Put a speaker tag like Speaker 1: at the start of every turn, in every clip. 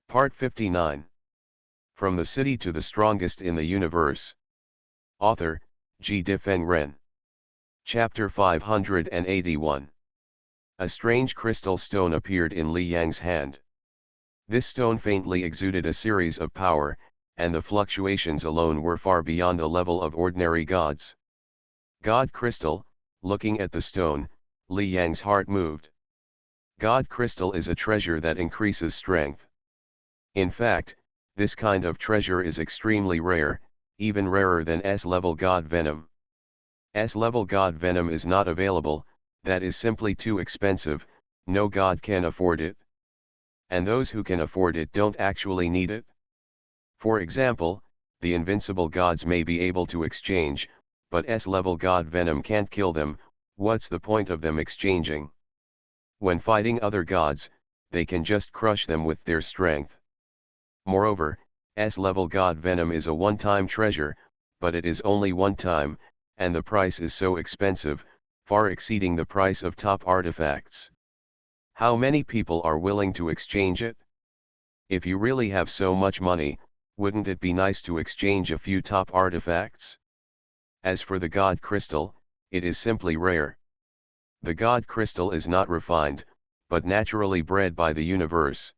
Speaker 1: Part 59. From the City to the Strongest in the Universe. Author, G. Difeng Ren. Chapter 581. A strange crystal stone appeared in Li Yang's hand. This stone faintly exuded a series of power, and the fluctuations alone were far beyond the level of ordinary gods. God Crystal. Looking at the stone, Li Yang's heart moved. God Crystal is a treasure that increases strength. In fact, this kind of treasure is extremely rare, even rarer than S-level God Venom. S-level God Venom is not available, that is simply too expensive, no god can afford it. And those who can afford it don't actually need it. For example, the invincible gods may be able to exchange, but S-level God Venom can't kill them. What's the point of them exchanging? When fighting other gods, they can just crush them with their strength. Moreover, S-level God Venom is a one-time treasure, but it is only one time, and the price is so expensive, far exceeding the price of top artifacts. How many people are willing to exchange it? If you really have so much money, wouldn't it be nice to exchange a few top artifacts? As for the God Crystal, it is simply rare. The God Crystal is not refined, but naturally bred by the universe.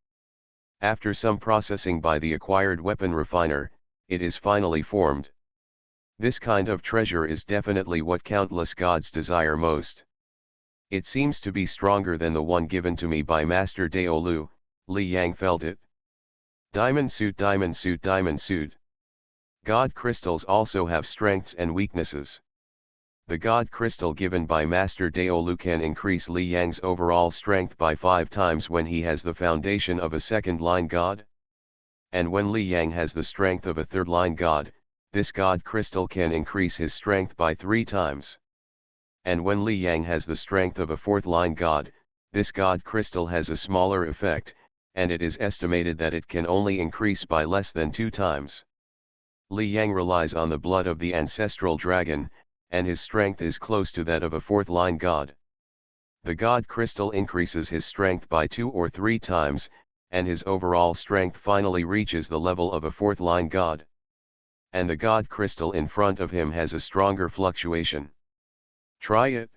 Speaker 1: After some processing by the acquired weapon refiner, it is finally formed. This kind of treasure is definitely what countless gods desire most. It seems to be stronger than the one given to me by Master Daolu. Li Yang felt it. Diamond suit, diamond suit, diamond suit. God crystals also have strengths and weaknesses. The God crystal given by Master Daolu can increase Li Yang's overall strength by 5 times when he has the foundation of a second-line god. And when Li Yang has the strength of a third-line god, this God crystal can increase his strength by 3 times. And when Li Yang has the strength of a fourth-line god, this God crystal has a smaller effect, and it is estimated that it can only increase by less than 2 times. Li Yang relies on the blood of the ancestral dragon, and his strength is close to that of a fourth-line god. The God crystal increases his strength by 2 or 3 times, and his overall strength finally reaches the level of a fourth-line god. And the God crystal in front of him has a stronger fluctuation. Try it.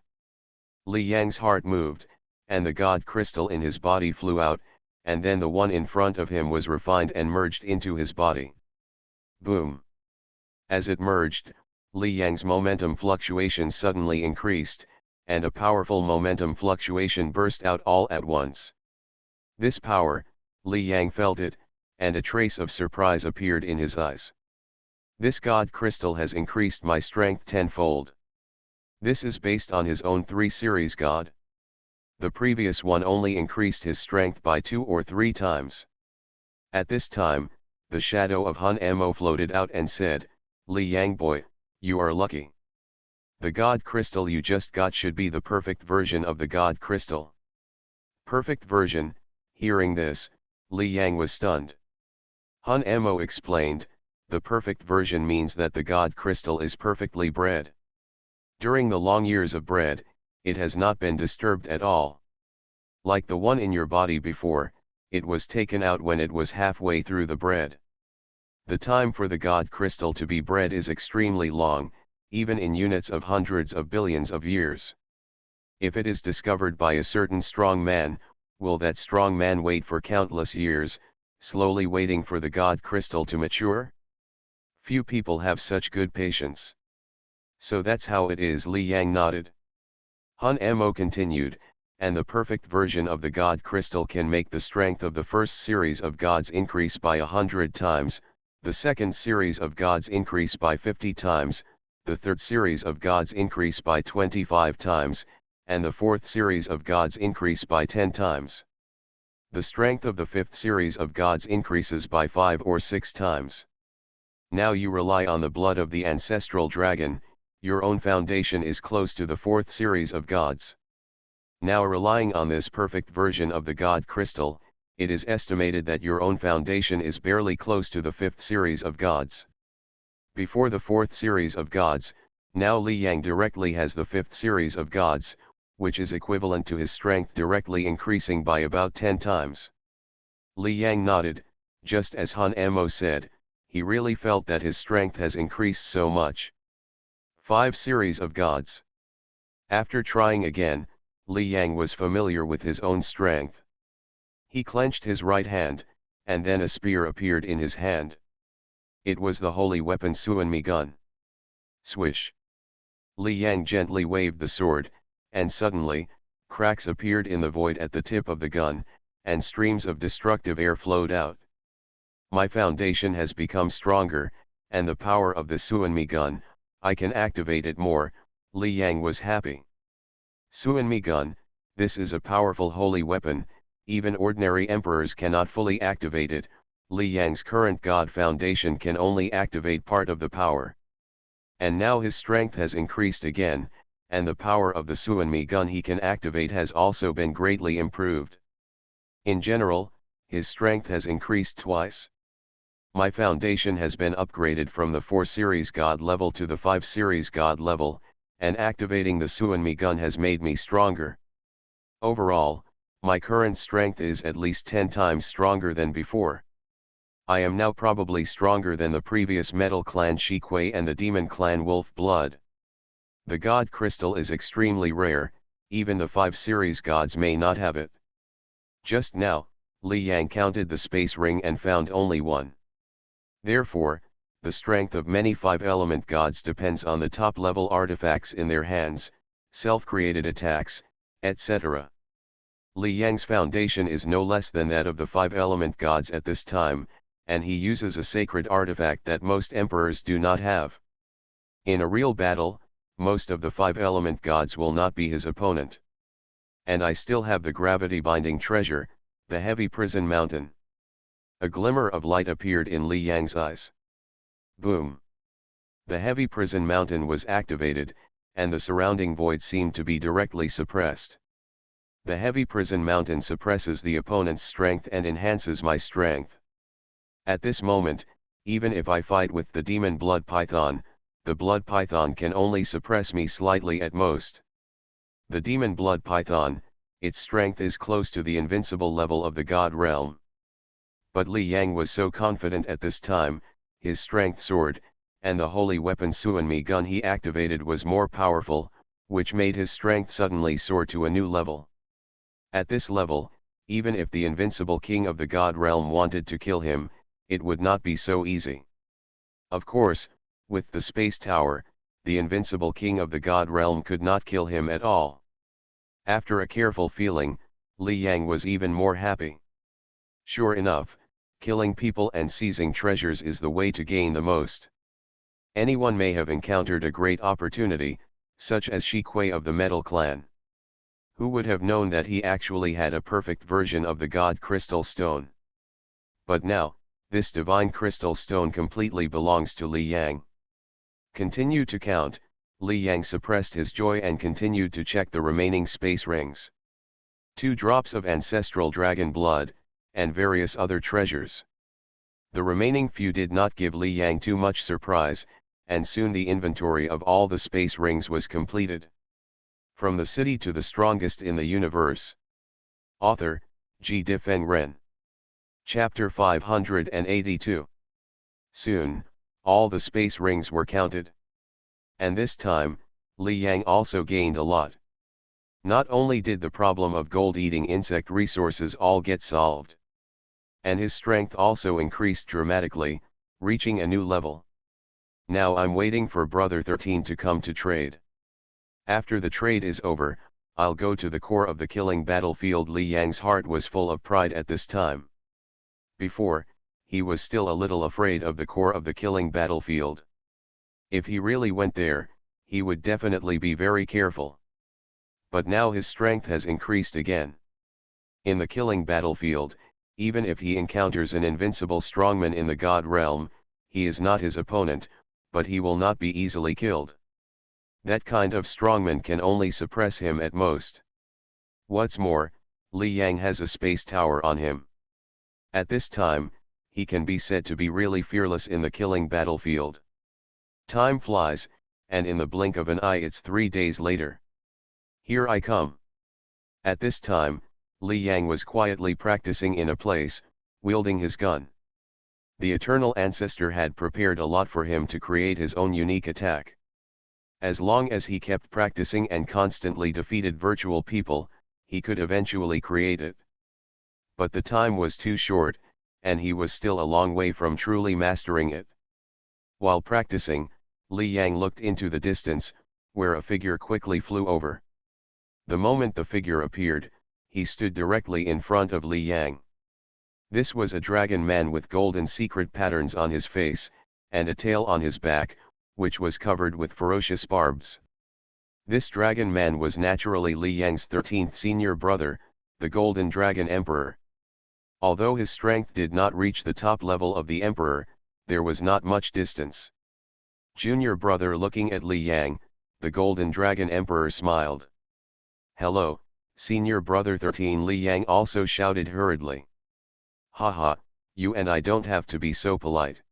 Speaker 1: Li Yang's heart moved, and the God crystal in his body flew out, and then the one in front of him was refined and merged into his body. Boom. As it merged, Li Yang's momentum fluctuation suddenly increased, and a powerful momentum fluctuation burst out all at once. This power, Li Yang felt it, and a trace of surprise appeared in his eyes. This God crystal has increased my strength tenfold. This is based on his own 3 series god. The previous one only increased his strength by 2 or 3 times. At this time, the shadow of Hun Mo floated out and said, Li Yang boy, you are lucky. The God crystal you just got should be the perfect version of the God crystal. Perfect version. Hearing this, Li Yang was stunned. Hun Mo explained, the perfect version means that the God crystal is perfectly bred. During the long years of bred, it has not been disturbed at all. Like the one in your body before, it was taken out when it was halfway through the bred. The time for the God crystal to be bred is extremely long, even in units of hundreds of billions of years. If it is discovered by a certain strong man, will that strong man wait for countless years, slowly waiting for the God crystal to mature? Few people have such good patience. So that's how it is. Li Yang nodded. Hun Mo continued, and the perfect version of the God crystal can make the strength of the first series of gods increase by 100 times, the second series of gods increase by 50 times, the third series of gods increase by 25 times, and the fourth series of gods increase by 10 times. The strength of the fifth series of gods increases by 5 or 6 times. Now you rely on the blood of the ancestral dragon, your own foundation is close to the fourth series of gods. Now relying on this perfect version of the God crystal, it is estimated that your own foundation is barely close to the fifth series of gods. Before the fourth series of gods, now Li Yang directly has the fifth series of gods, which is equivalent to his strength directly increasing by about 10 times. Li Yang nodded, Just as Han Mo said, he really felt that his strength has increased so much. 5 series of gods. After trying again, Li Yang was familiar with his own strength. He clenched his right hand, and then a spear appeared in his hand. It was the holy weapon Suanmi gun. Swish! Li Yang gently waved the sword, and suddenly, cracks appeared in the void at the tip of the gun, and streams of destructive air flowed out. My foundation has become stronger, and the power of the Suanmi gun, I can activate it more. Li Yang was happy. Suanmi gun, this is a powerful holy weapon, even ordinary emperors cannot fully activate it. Li Yang's current god foundation can only activate part of the power. And now his strength has increased again, and the power of the Suanmi gun he can activate has also been greatly improved. In general, his strength has increased twice. My foundation has been upgraded from the 4 series god level to the 5 series god level, and activating the Suanmi gun has made me stronger. Overall, my current strength is at least 10 times stronger than before. I am now probably stronger than the previous Metal Clan Shiquei and the Demon Clan Wolf Blood. The God Crystal is extremely rare, even the 5 series gods may not have it. Just now, Li Yang counted the space ring and found only one. Therefore, the strength of many 5-element gods depends on the top-level artifacts in their hands, self-created attacks, etc. Li Yang's foundation is no less than that of the 5-element gods at this time, and he uses a sacred artifact that most emperors do not have. In a real battle, most of the 5-element gods will not be his opponent. And I still have the gravity-binding treasure, the heavy prison mountain. A glimmer of light appeared in Li Yang's eyes. Boom! The heavy prison mountain was activated, and the surrounding void seemed to be directly suppressed. The heavy prison mountain suppresses the opponent's strength and enhances my strength. At this moment, even if I fight with the demon blood python, the blood python can only suppress me slightly at most. The demon blood python, its strength is close to the invincible level of the god realm. But Li Yang was so confident at this time, his strength soared, and the holy weapon Suanmi gun he activated was more powerful, which made his strength suddenly soar to a new level. At this level, even if the invincible king of the god realm wanted to kill him, it would not be so easy. Of course, with the space tower, the invincible king of the god realm could not kill him at all. After a careful feeling, Li Yang was even more happy. Sure enough, killing people and seizing treasures is the way to gain the most. Anyone may have encountered a great opportunity, such as Shiquei of the Metal Clan. Who would have known that he actually had a perfect version of the God Crystal Stone? But now, this divine crystal stone completely belongs to Li Yang. Continue to count. Li Yang suppressed his joy and continued to check the remaining space rings. 2 drops of ancestral dragon blood, and various other treasures. The remaining few did not give Li Yang too much surprise, and soon the inventory of all the space rings was completed. From the city to the strongest in the universe. Author, G. Difeng Ren. Chapter 582. Soon, all the space rings were counted. And this time, Li Yang also gained a lot. Not only did the problem of gold-eating insect resources all get solved, and his strength also increased dramatically, reaching a new level. Now I'm waiting for Brother 13 to come to trade. After the trade is over, I'll go to the core of the killing battlefield. Li Yang's heart was full of pride at this time. Before, he was still a little afraid of the core of the killing battlefield. If he really went there, he would definitely be very careful. But now his strength has increased again. In the killing battlefield, even if he encounters an invincible strongman in the god realm, he is not his opponent, but he will not be easily killed. That kind of strongman can only suppress him at most. What's more, Li Yang has a space tower on him. At this time, he can be said to be really fearless in the killing battlefield. Time flies, and in the blink of an eye it's 3 days later. Here I come. At this time, Li Yang was quietly practicing in a place, wielding his gun. The eternal ancestor had prepared a lot for him to create his own unique attack. As long as he kept practicing and constantly defeated virtual people, he could eventually create it. But the time was too short, and he was still a long way from truly mastering it. While practicing, Li Yang looked into the distance, where a figure quickly flew over. The moment the figure appeared, he stood directly in front of Li Yang. This was a dragon man with golden secret patterns on his face, and a tail on his back, which was covered with ferocious barbs. This dragon man was naturally Li Yang's 13th senior brother, the Golden Dragon Emperor. Although his strength did not reach the top level of the Emperor, there was not much distance. Junior brother looking at Li Yang, the Golden Dragon Emperor smiled. "Hello, senior brother 13," Li Yang also shouted hurriedly. "Haha, you and I don't have to be so polite."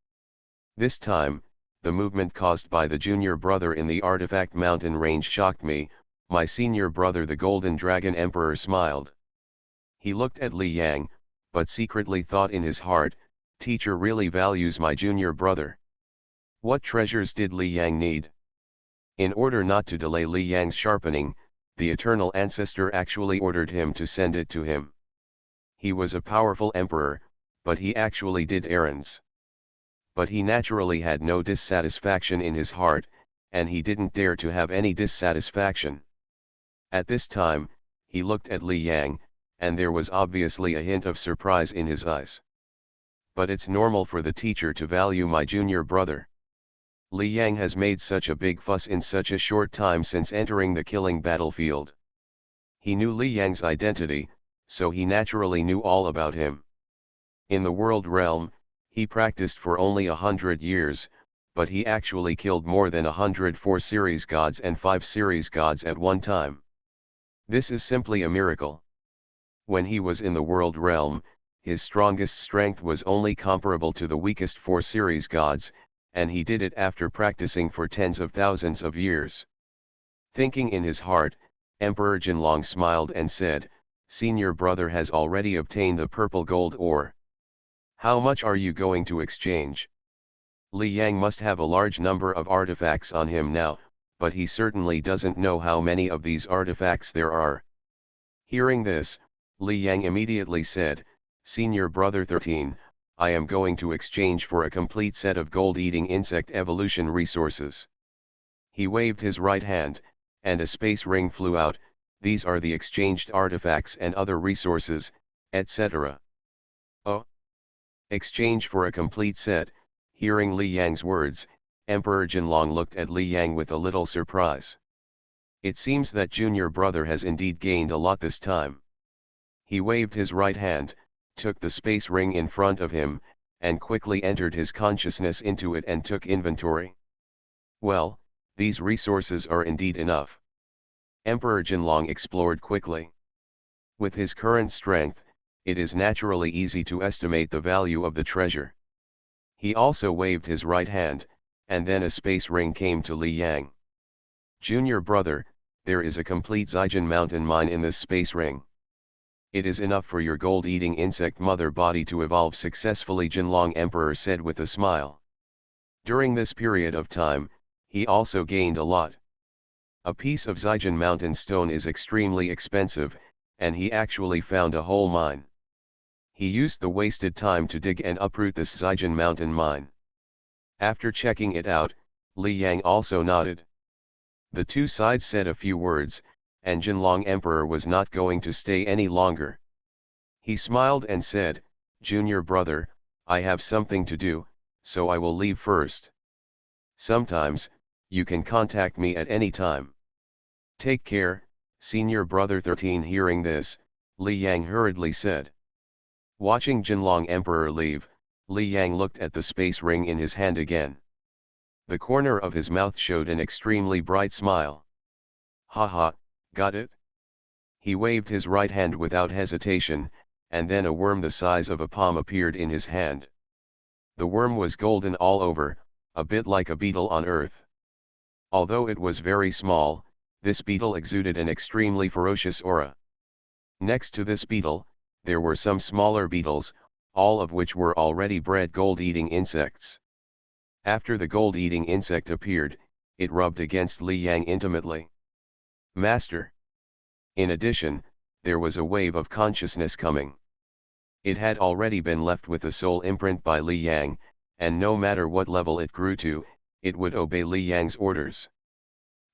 Speaker 1: This time, the movement caused by the junior brother in the artifact mountain range shocked me. My senior brother the Golden Dragon Emperor smiled. He looked at Li Yang, but secretly thought in his heart, "Teacher really values my junior brother." What treasures did Li Yang need? In order not to delay Li Yang's sharpening, the eternal ancestor actually ordered him to send it to him. He was a powerful emperor, but he actually did errands. But he naturally had no dissatisfaction in his heart, and he didn't dare to have any dissatisfaction. At this time, he looked at Li Yang, and there was obviously a hint of surprise in his eyes. "But it's normal for the teacher to value my junior brother. Li Yang has made such a big fuss in such a short time since entering the killing battlefield." He knew Li Yang's identity, so he naturally knew all about him. In the world realm, he practiced for only 100 years, but he actually killed more than 104 series gods and 5 series gods at one time. This is simply a miracle. When he was in the world realm, his strongest strength was only comparable to the weakest 4 series gods, and he did it after practicing for tens of thousands of years. Thinking in his heart, Emperor Jinlong smiled and said, "Senior brother has already obtained the purple gold ore. How much are you going to exchange?" Li Yang must have a large number of artifacts on him now, but he certainly doesn't know how many of these artifacts there are. Hearing this, Li Yang immediately said, "Senior brother 13, I am going to exchange for a complete set of gold-eating insect evolution resources." He waved his right hand, and a space ring flew out. "These are the exchanged artifacts and other resources, etc." "Oh? Exchange for a complete set?" Hearing Li Yang's words, Emperor Jinlong looked at Li Yang with a little surprise. It seems that junior brother has indeed gained a lot this time. He waved his right hand, took the space ring in front of him, and quickly entered his consciousness into it and took inventory. "Well, these resources are indeed enough." Emperor Jinlong explored quickly. With his current strength, it is naturally easy to estimate the value of the treasure. He also waved his right hand, and then a space ring came to Li Yang. "Junior brother, there is a complete Zijin mountain mine in this space ring. It is enough for your gold-eating insect mother body to evolve successfully," Jinlong Emperor said with a smile. During this period of time, he also gained a lot. A piece of Zijin mountain stone is extremely expensive, and he actually found a whole mine. He used the wasted time to dig and uproot this Zijin mountain mine. After checking it out, Li Yang also nodded. The two sides said a few words, and Jinlong Emperor was not going to stay any longer. He smiled and said, "Junior brother, I have something to do, so I will leave first. Sometimes, you can contact me at any time. Take care, senior brother 13." Hearing this, Li Yang hurriedly said. Watching Jinlong Emperor leave, Li Yang looked at the space ring in his hand again. The corner of his mouth showed an extremely bright smile. "Haha, got it?" He waved his right hand without hesitation, and then a worm the size of a palm appeared in his hand. The worm was golden all over, a bit like a beetle on Earth. Although it was very small, this beetle exuded an extremely ferocious aura. Next to this beetle, there were some smaller beetles, all of which were already bred gold-eating insects. After the gold-eating insect appeared, it rubbed against Li Yang intimately. Master. In addition, there was a wave of consciousness coming. It had already been left with the soul imprint by Li Yang, and no matter what level it grew to, it would obey Li Yang's orders.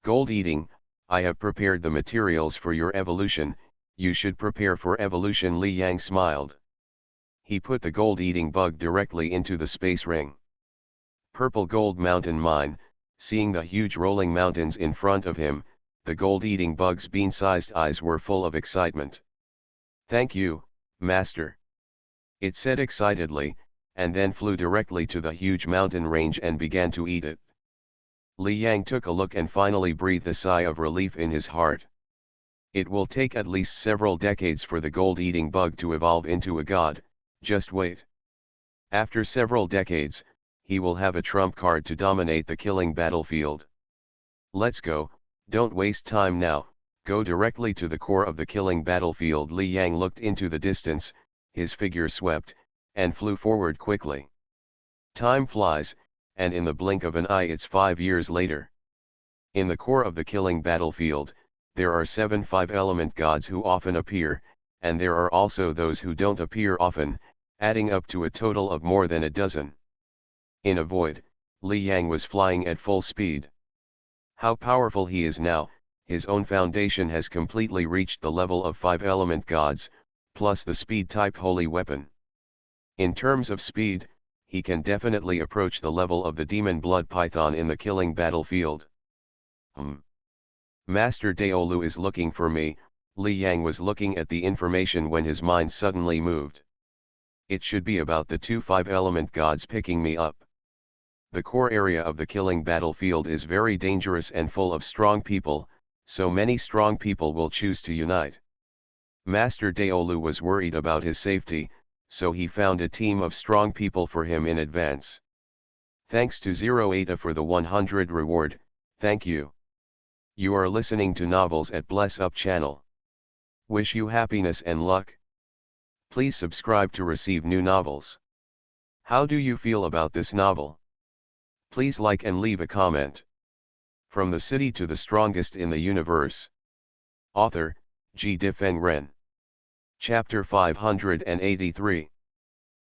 Speaker 1: Gold-eating, I have prepared the materials for your evolution, you should prepare for evolution. Li Yang smiled. He put the gold-eating bug directly into the space ring. Purple Gold Mountain Mine, seeing the huge rolling mountains in front of him, the gold-eating bug's bean-sized eyes were full of excitement. Thank you, Master. It said excitedly, and then flew directly to the huge mountain range and began to eat it. Li Yang took a look and finally breathed a sigh of relief in his heart. It will take at least several decades for the gold-eating bug to evolve into a god, just wait. After several decades, he will have a trump card to dominate the killing battlefield. Let's go, don't waste time now, go directly to the core of the killing battlefield. Li Yang looked into the distance, his figure swept, and flew forward quickly. Time flies, and in the blink of an eye it's 5 years later. In the core of the killing battlefield, there are 7 5-element gods who often appear, and there are also those who don't appear often, adding up to a total of more than a dozen. In a void, Li Yang was flying at full speed. How powerful he is now, his own foundation has completely reached the level of 5-element gods, plus the speed-type holy weapon. In terms of speed, he can definitely approach the level of the demon blood python in the killing battlefield. Master Daolu is looking for me. Li Yang was looking at the information when his mind suddenly moved. It should be about the 2 5-element gods picking me up. The core area of the killing battlefield is very dangerous and full of strong people, so many strong people will choose to unite. Master Daolu was worried about his safety, so he found a team of strong people for him in advance. Thanks to Zero Eta for the 100 reward, thank you. You are listening to Novels at Bless Up channel. Wish you happiness and luck. Please subscribe to receive new novels. How do you feel about this novel? Please like and leave a comment. From the City to the Strongest in the Universe. Author, G. Difeng Ren. Chapter 583.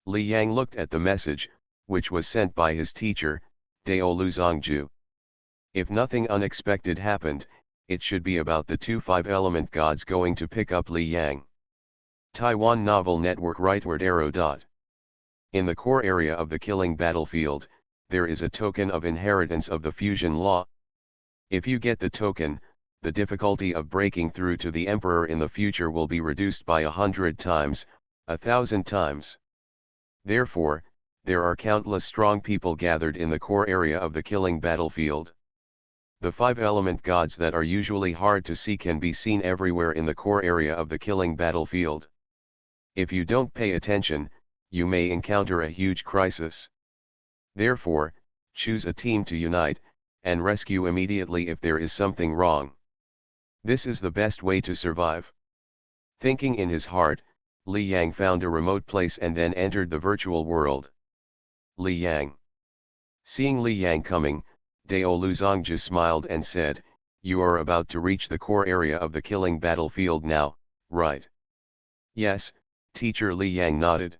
Speaker 1: Li Yang looked at the message, which was sent by his teacher, Daolu Zongju. If nothing unexpected happened, it should be about the 2 5-element gods going to pick up Li Yang. Taiwan Novel Network Rightward arrow. In the core area of the killing battlefield, there is a token of inheritance of the fusion law. If you get the token, the difficulty of breaking through to the Emperor in the future will be reduced by 100 times, 1,000 times. Therefore, there are countless strong people gathered in the core area of the killing battlefield. The 5-element gods that are usually hard to see can be seen everywhere in the core area of the killing battlefield. If you don't pay attention, you may encounter a huge crisis. Therefore, choose a team to unite, and rescue immediately if there is something wrong. This is the best way to survive. Thinking in his heart, Li Yang found a remote place and then entered the virtual world. Li Yang. Seeing Li Yang coming, Daolu Zongju smiled and said, "You are about to reach the core area of the killing battlefield now, right?" "Yes," teacher Li Yang nodded.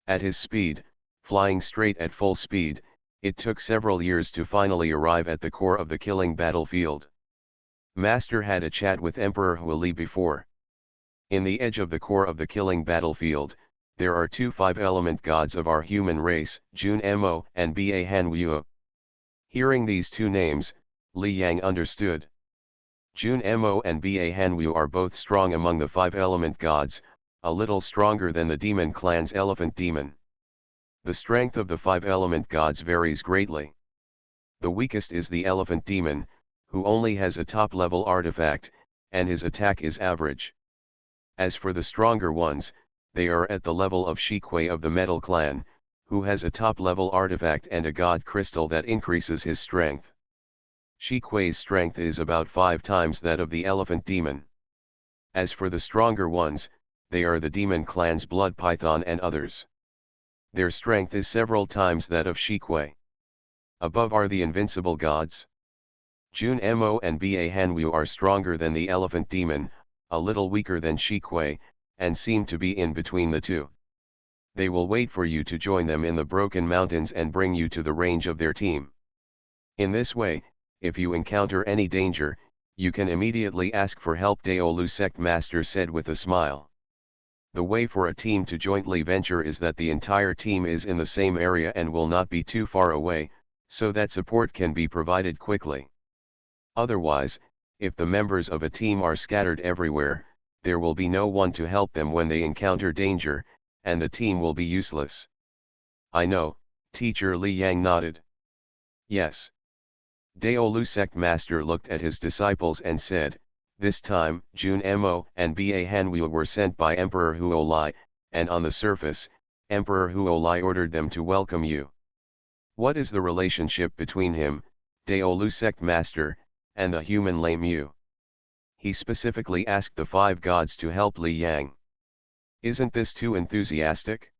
Speaker 1: At his speed, flying straight at full speed, it took several years to finally arrive at the core of the killing battlefield. Master had a chat with Emperor Huili before. In the edge of the core of the killing battlefield, there are 2 5-element gods of our human race, Jun Mo and Ba Hanwuo. Hearing these 2 names, Li Yang understood. Jun Mo and Ba Hanwuo are both strong among the 5-element gods, a little stronger than the demon clan's elephant demon. The strength of the 5-element gods varies greatly. The weakest is the elephant demon, who only has a top-level artifact, and his attack is average. As for the stronger ones, they are at the level of Shiquei of the Metal Clan, who has a top-level artifact and a god crystal that increases his strength. Shiquei's strength is about 5 times that of the elephant demon. As for the stronger ones, they are the demon clan's blood python and others. Their strength is several times that of Shikwe. Above are the invincible gods. Jun Mo and Ba Hanwu are stronger than the elephant demon, a little weaker than Shikwe, and seem to be in between the two. They will wait for you to join them in the Broken Mountains and bring you to the range of their team. In this way, if you encounter any danger, you can immediately ask for help, Daolu Sect Master said with a smile. The way for a team to jointly venture is that the entire team is in the same area and will not be too far away, so that support can be provided quickly. Otherwise, if the members of a team are scattered everywhere, there will be no one to help them when they encounter danger, and the team will be useless. I know, Teacher Li Yang nodded. Yes. Daolu Sect Master looked at his disciples and said, this time, Jun Mo and Ba Hanwu were sent by Emperor Huolai, and on the surface, Emperor Huolai ordered them to welcome you. What is the relationship between him, Daolu Sect Master, and the human Lame Yu? He specifically asked the 5 gods to help Li Yang. Isn't this too enthusiastic?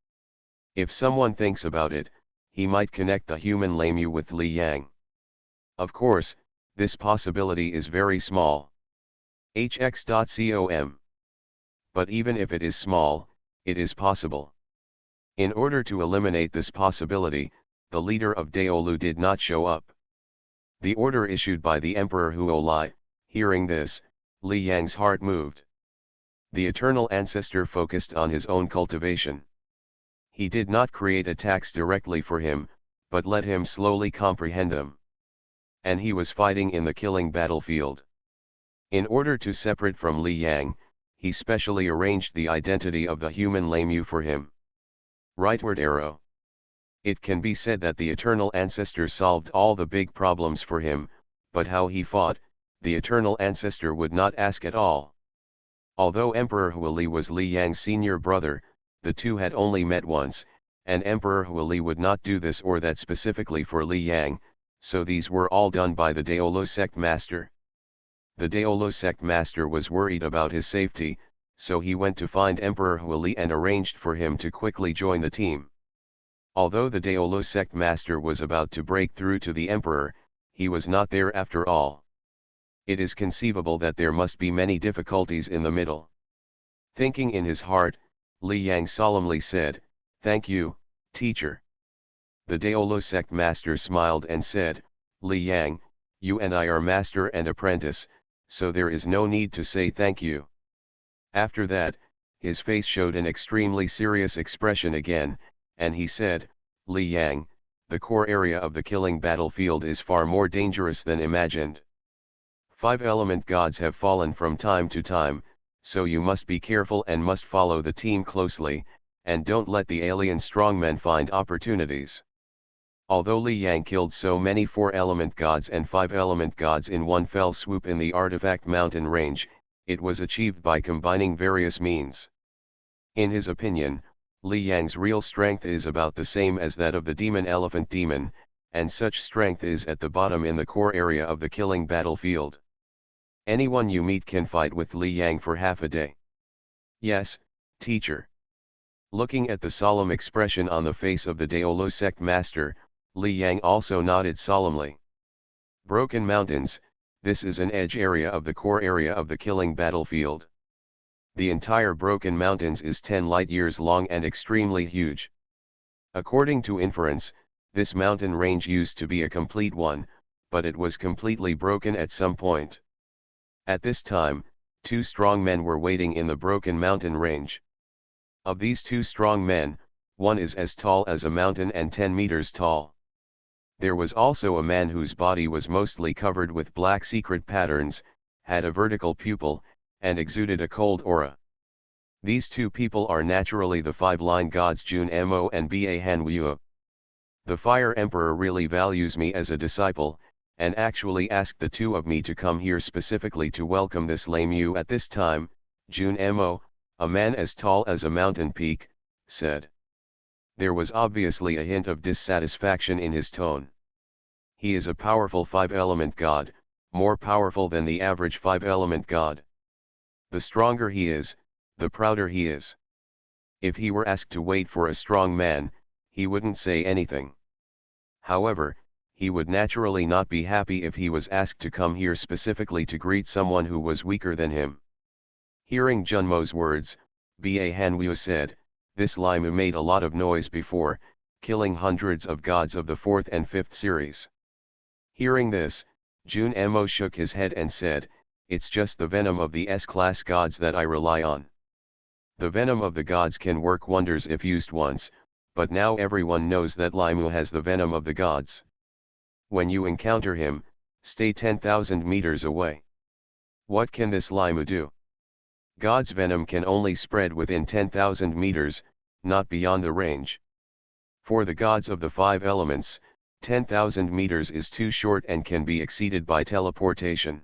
Speaker 1: If someone thinks about it, he might connect the human Lame Yu with Li Yang. Of course, this possibility is very small. hx.com. But even if it is small, it is possible. In order to eliminate this possibility, the leader of Daolu did not show up. The order issued by the Emperor Huolai, hearing this, Li Yang's heart moved. The eternal ancestor focused on his own cultivation. He did not create attacks directly for him, but let him slowly comprehend them. And he was fighting in the killing battlefield. In order to separate from Li Yang, he specially arranged the identity of the human Lame Yu for him. Rightward arrow. It can be said that the eternal ancestor solved all the big problems for him, but how he fought, the eternal ancestor would not ask at all. Although Emperor Huoli was Li Yang's senior brother, the two had only met once, and Emperor Huoli would not do this or that specifically for Li Yang, so these were all done by the Daolo Sect Master. The Daolo Sect Master was worried about his safety, so he went to find Emperor Huoli and arranged for him to quickly join the team. Although the Daolo Sect Master was about to break through to the Emperor, he was not there after all. It is conceivable that there must be many difficulties in the middle. Thinking in his heart, Li Yang solemnly said, "Thank you, teacher." The Daolo Sect Master smiled and said, "Li Yang, you and I are master and apprentice, so there is no need to say thank you." After that, his face showed an extremely serious expression again, and he said, "Li Yang, the core area of the killing battlefield is far more dangerous than imagined. 5 element gods have fallen from time to time, so you must be careful and must follow the team closely, and don't let the alien strongmen find opportunities." Although Li Yang killed so many 4 element gods and 5 element gods in one fell swoop in the artifact mountain range, it was achieved by combining various means. In his opinion, Li Yang's real strength is about the same as that of the demon elephant demon, and such strength is at the bottom in the core area of the killing battlefield. Anyone you meet can fight with Li Yang for half a day. Yes, teacher. Looking at the solemn expression on the face of the Daolo Sect Master, Li Yang also nodded solemnly. Broken Mountains, this is an edge area of the core area of the killing battlefield. The entire Broken Mountains is 10 light-years long and extremely huge. According to inference, this mountain range used to be a complete one, but it was completely broken at some point. At this time, 2 strong men were waiting in the Broken Mountain range. Of these 2 strong men, one is as tall as a mountain and 10 meters tall. There was also a man whose body was mostly covered with black secret patterns, had a vertical pupil, and exuded a cold aura. These 2 people are naturally the 5-line gods Jun Mo and Ba Hanwu. The Fire Emperor really values me as a disciple, and actually asked the 2 of me to come here specifically to welcome this Lame Yu at this time. Jun Mo, a man as tall as a mountain peak, said. There was obviously a hint of dissatisfaction in his tone. He is a powerful 5-element god, more powerful than the average 5-element god. The stronger he is, the prouder he is. If he were asked to wait for a strong man, he wouldn't say anything. However, he would naturally not be happy if he was asked to come here specifically to greet someone who was weaker than him. Hearing Junmo's words, Ba Hanwoo said, "This Limu made a lot of noise before, killing hundreds of gods of the 4th and 5th series." Hearing this, Junmo shook his head and said, "It's just the venom of the S-class gods that I rely on. The venom of the gods can work wonders if used once, but now everyone knows that Limu has the venom of the gods. When you encounter him, stay 10,000 meters away. What can this Limu do? God's venom can only spread within 10,000 meters, not beyond the range. For the gods of the 5 elements, 10,000 meters is too short and can be exceeded by teleportation.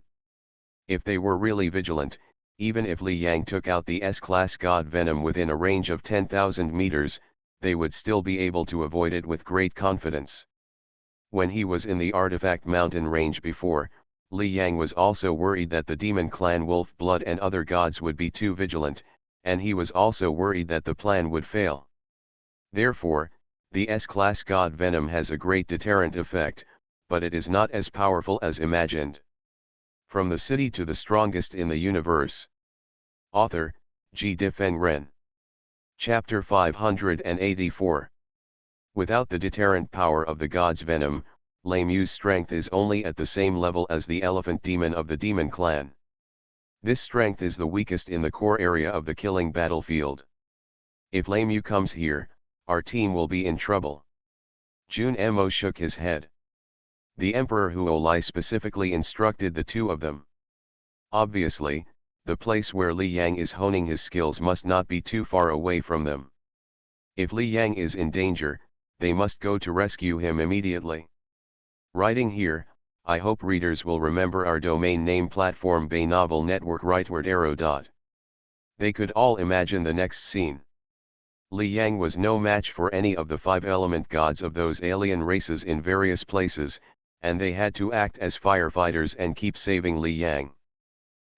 Speaker 1: If they were really vigilant, even if Li Yang took out the S-class god venom within a range of 10,000 meters, they would still be able to avoid it with great confidence. When he was in the Artifact Mountain range before, Li Yang was also worried that the demon clan Wolf Blood and other gods would be too vigilant, and he was also worried that the plan would fail. Therefore, the S-class god venom has a great deterrent effect, but it is not as powerful as imagined. From the City to the Strongest in the Universe. Author, G. Difeng Ren. Chapter 584. Without the deterrent power of the god's venom, Lamu's strength is only at the same level as the elephant demon of the demon clan. This strength is the weakest in the core area of the killing battlefield. If Lamu comes here, our team will be in trouble. Junmo shook his head. The Emperor Huolai specifically instructed the two of them. Obviously, the place where Li Yang is honing his skills must not be too far away from them. If Li Yang is in danger, they must go to rescue him immediately. Writing here, I hope readers will remember our domain name platform Bay Novel Network rightward arrow. They could all imagine the next scene. Li Yang was no match for any of the 5 element gods of those alien races in various places, and they had to act as firefighters and keep saving Li Yang.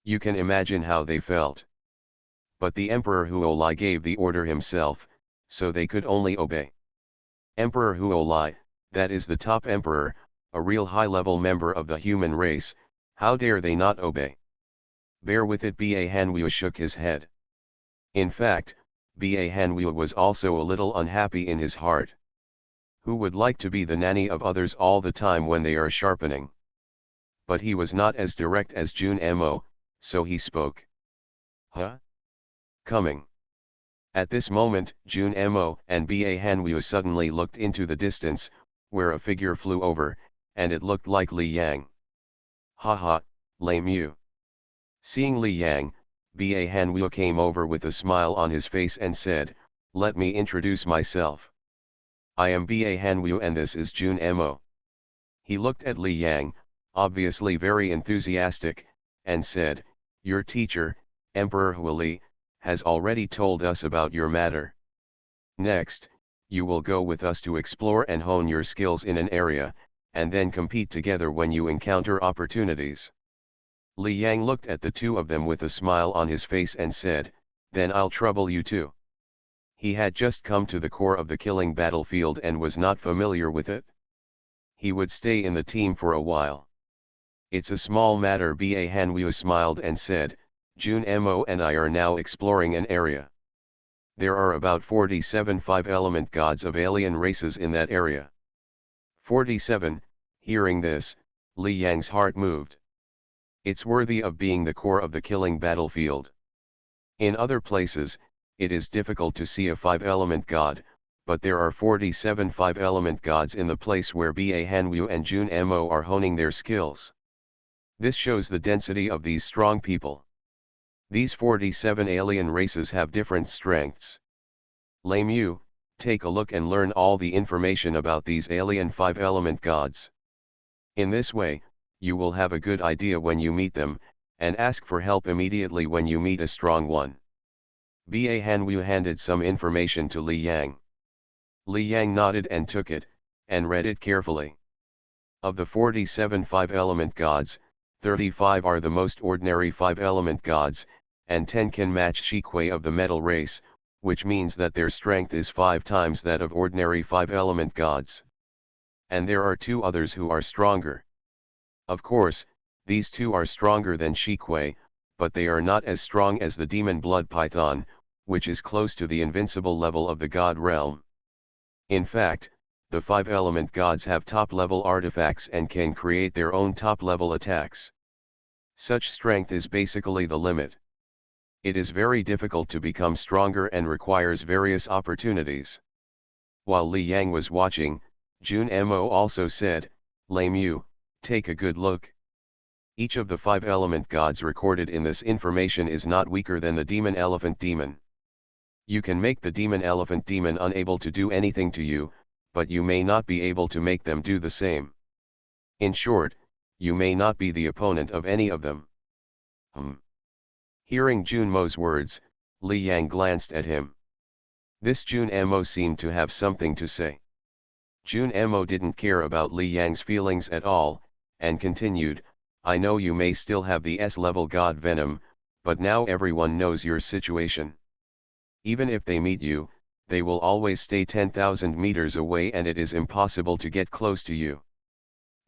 Speaker 1: You can imagine how they felt. But the Emperor Huolai gave the order himself, so they could only obey. Emperor Huolai, that is the top emperor, a real high-level member of the human race, how dare they not obey? Bear with it. Ba Hanwoo shook his head. In fact, Ba Hanwoo was also a little unhappy in his heart. Who would like to be the nanny of others all the time when they are sharpening? But he was not as direct as Junmo, so he spoke. Huh? Coming. At this moment, Junmo and Ba Hanwoo suddenly looked into the distance, where a figure flew over, and it looked like Li Yang. Ha, Lamu. Seeing Li Yang, Ba Hanwoo came over with a smile on his face and said, "Let me introduce myself. I am Ba Hanwoo and this is Junmo." He looked at Li Yang, obviously very enthusiastic, and said, "Your teacher, Emperor Huoli, has already told us about your matter. Next, you will go with us to explore and hone your skills in an area, and then compete together when you encounter opportunities." Li Yang looked at the two of them with a smile on his face and said, "Then I'll trouble you too." He had just come to the core of the killing battlefield and was not familiar with it. He would stay in the team for a while. "It's a small matter." Ba Hanwoo smiled and said, "Junmo and I are now exploring an area. There are about 47 5-element gods of alien races in that area." 47, hearing this, Li Yang's heart moved. It's worthy of being the core of the killing battlefield. In other places, it is difficult to see a 5-element god, but there are 47 5-element gods in the place where Ba Hanwoo and Junmo are honing their skills. This shows the density of these strong people. These 47 alien races have different strengths. Lamu, take a look and learn all the information about these alien 5-element gods. In this way, you will have a good idea when you meet them, and ask for help immediately when you meet a strong one. Ba Hanwoo handed some information to Li Yang. Li Yang nodded and took it, and read it carefully. Of the 47 5-element gods, 35 are the most ordinary 5-element gods, and 10 can match Shikwei of the metal race, which means that their strength is 5 times that of ordinary 5-element gods. And there are 2 others who are stronger. Of course, these 2 are stronger than Shikwe, but they are not as strong as the demon blood python, which is close to the invincible level of the god realm. In fact, the 5-element gods have top-level artifacts and can create their own top-level attacks. Such strength is basically the limit. It is very difficult to become stronger and requires various opportunities. While Li Yang was watching, Jun Mo also said, "Lei Mu, take a good look. Each of the 5-element gods recorded in this information is not weaker than the demon elephant demon. You can make the demon elephant demon unable to do anything to you, but you may not be able to make them do the same. In short, you may not be the opponent of any of them." Hearing Jun Mo's words, Li Yang glanced at him. This Jun Mo seemed to have something to say. Jun Mo didn't care about Li Yang's feelings at all, and continued, "I know you may still have the S-level god venom, but now everyone knows your situation. Even if they meet you, they will always stay 10,000 meters away and it is impossible to get close to you.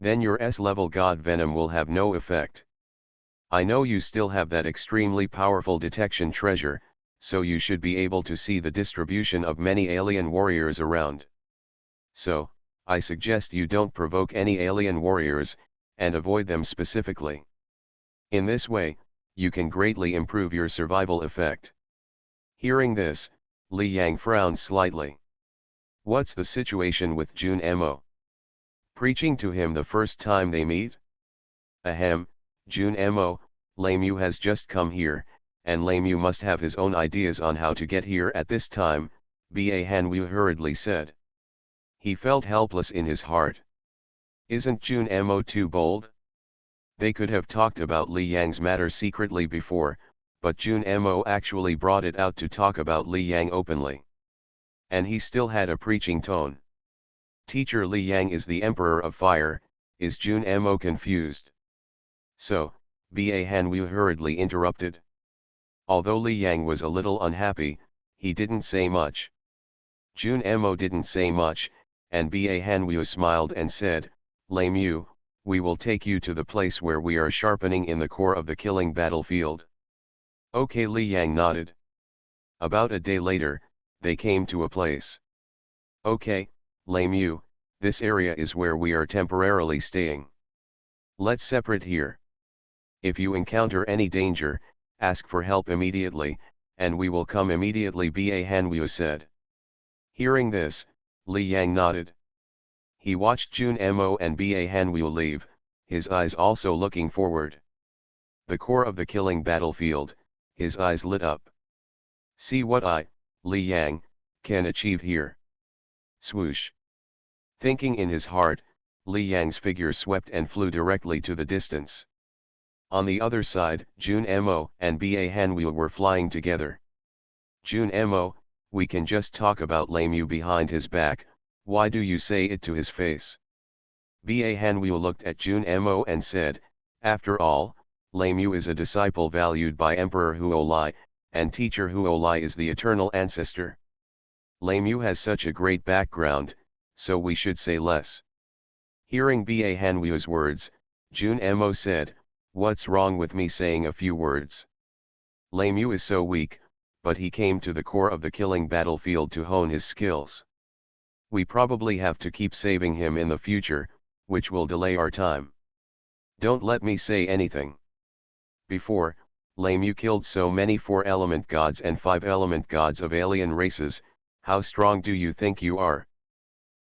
Speaker 1: Then your S-level god venom will have no effect. I know you still have that extremely powerful detection treasure, so you should be able to see the distribution of many alien warriors around. So, I suggest you don't provoke any alien warriors, and avoid them specifically. In this way, you can greatly improve your survival effect." Hearing this, Li Yang frowned slightly. What's the situation with Jun Mo? Preaching to him the first time they meet? Ahem, Jun Mo, Lei Mu has just come here, and Lei Mu must have his own ideas on how to get here at this time, Ba Hanwu hurriedly said. He felt helpless in his heart. Isn't Jun Mo too bold? They could have talked about Li Yang's matter secretly before, but Jun Mo actually brought it out to talk about Li Yang openly. And he still had a preaching tone. Teacher Li Yang is the Emperor of Fire, is Jun Mo confused? So, Ba Hanwu hurriedly interrupted. Although Li Yang was a little unhappy, he didn't say much. Jun Mo didn't say much, and Ba Hanwu smiled and said, Lei Mu, we will take you to the place where we are sharpening in the core of the killing battlefield. Okay, Li Yang nodded. About a day later, they came to a place. Okay, Lei Mu, this area is where we are temporarily staying. Let's separate here. If you encounter any danger, ask for help immediately, and we will come immediately, Ba Hanwu said. Hearing this, Li Yang nodded. He watched Jun Mo and Ba Hanwu leave, his eyes also looking forward. The core of the killing battlefield, his eyes lit up. See what I, Li Yang, can achieve here. Swoosh. Thinking in his heart, Li Yang's figure swept and flew directly to the distance. On the other side, Jun Mo and Ba Hanwu were flying together. Jun Mo, we can just talk about Lei Mu behind his back, why do you say it to his face? Ba Hanwu looked at Jun Mo and said, after all, Lei Mu is a disciple valued by Emperor Huolai, and teacher Huolai is the eternal ancestor. Lei Mu has such a great background, so we should say less. Hearing Ba Hanwu's words, Jun Mo said, what's wrong with me saying a few words? Lei Mu is so weak, but he came to the core of the killing battlefield to hone his skills. We probably have to keep saving him in the future, which will delay our time. Don't let me say anything. Before, Lei Mu killed so many 4-element gods and 5-element gods of alien races, how strong do you think you are?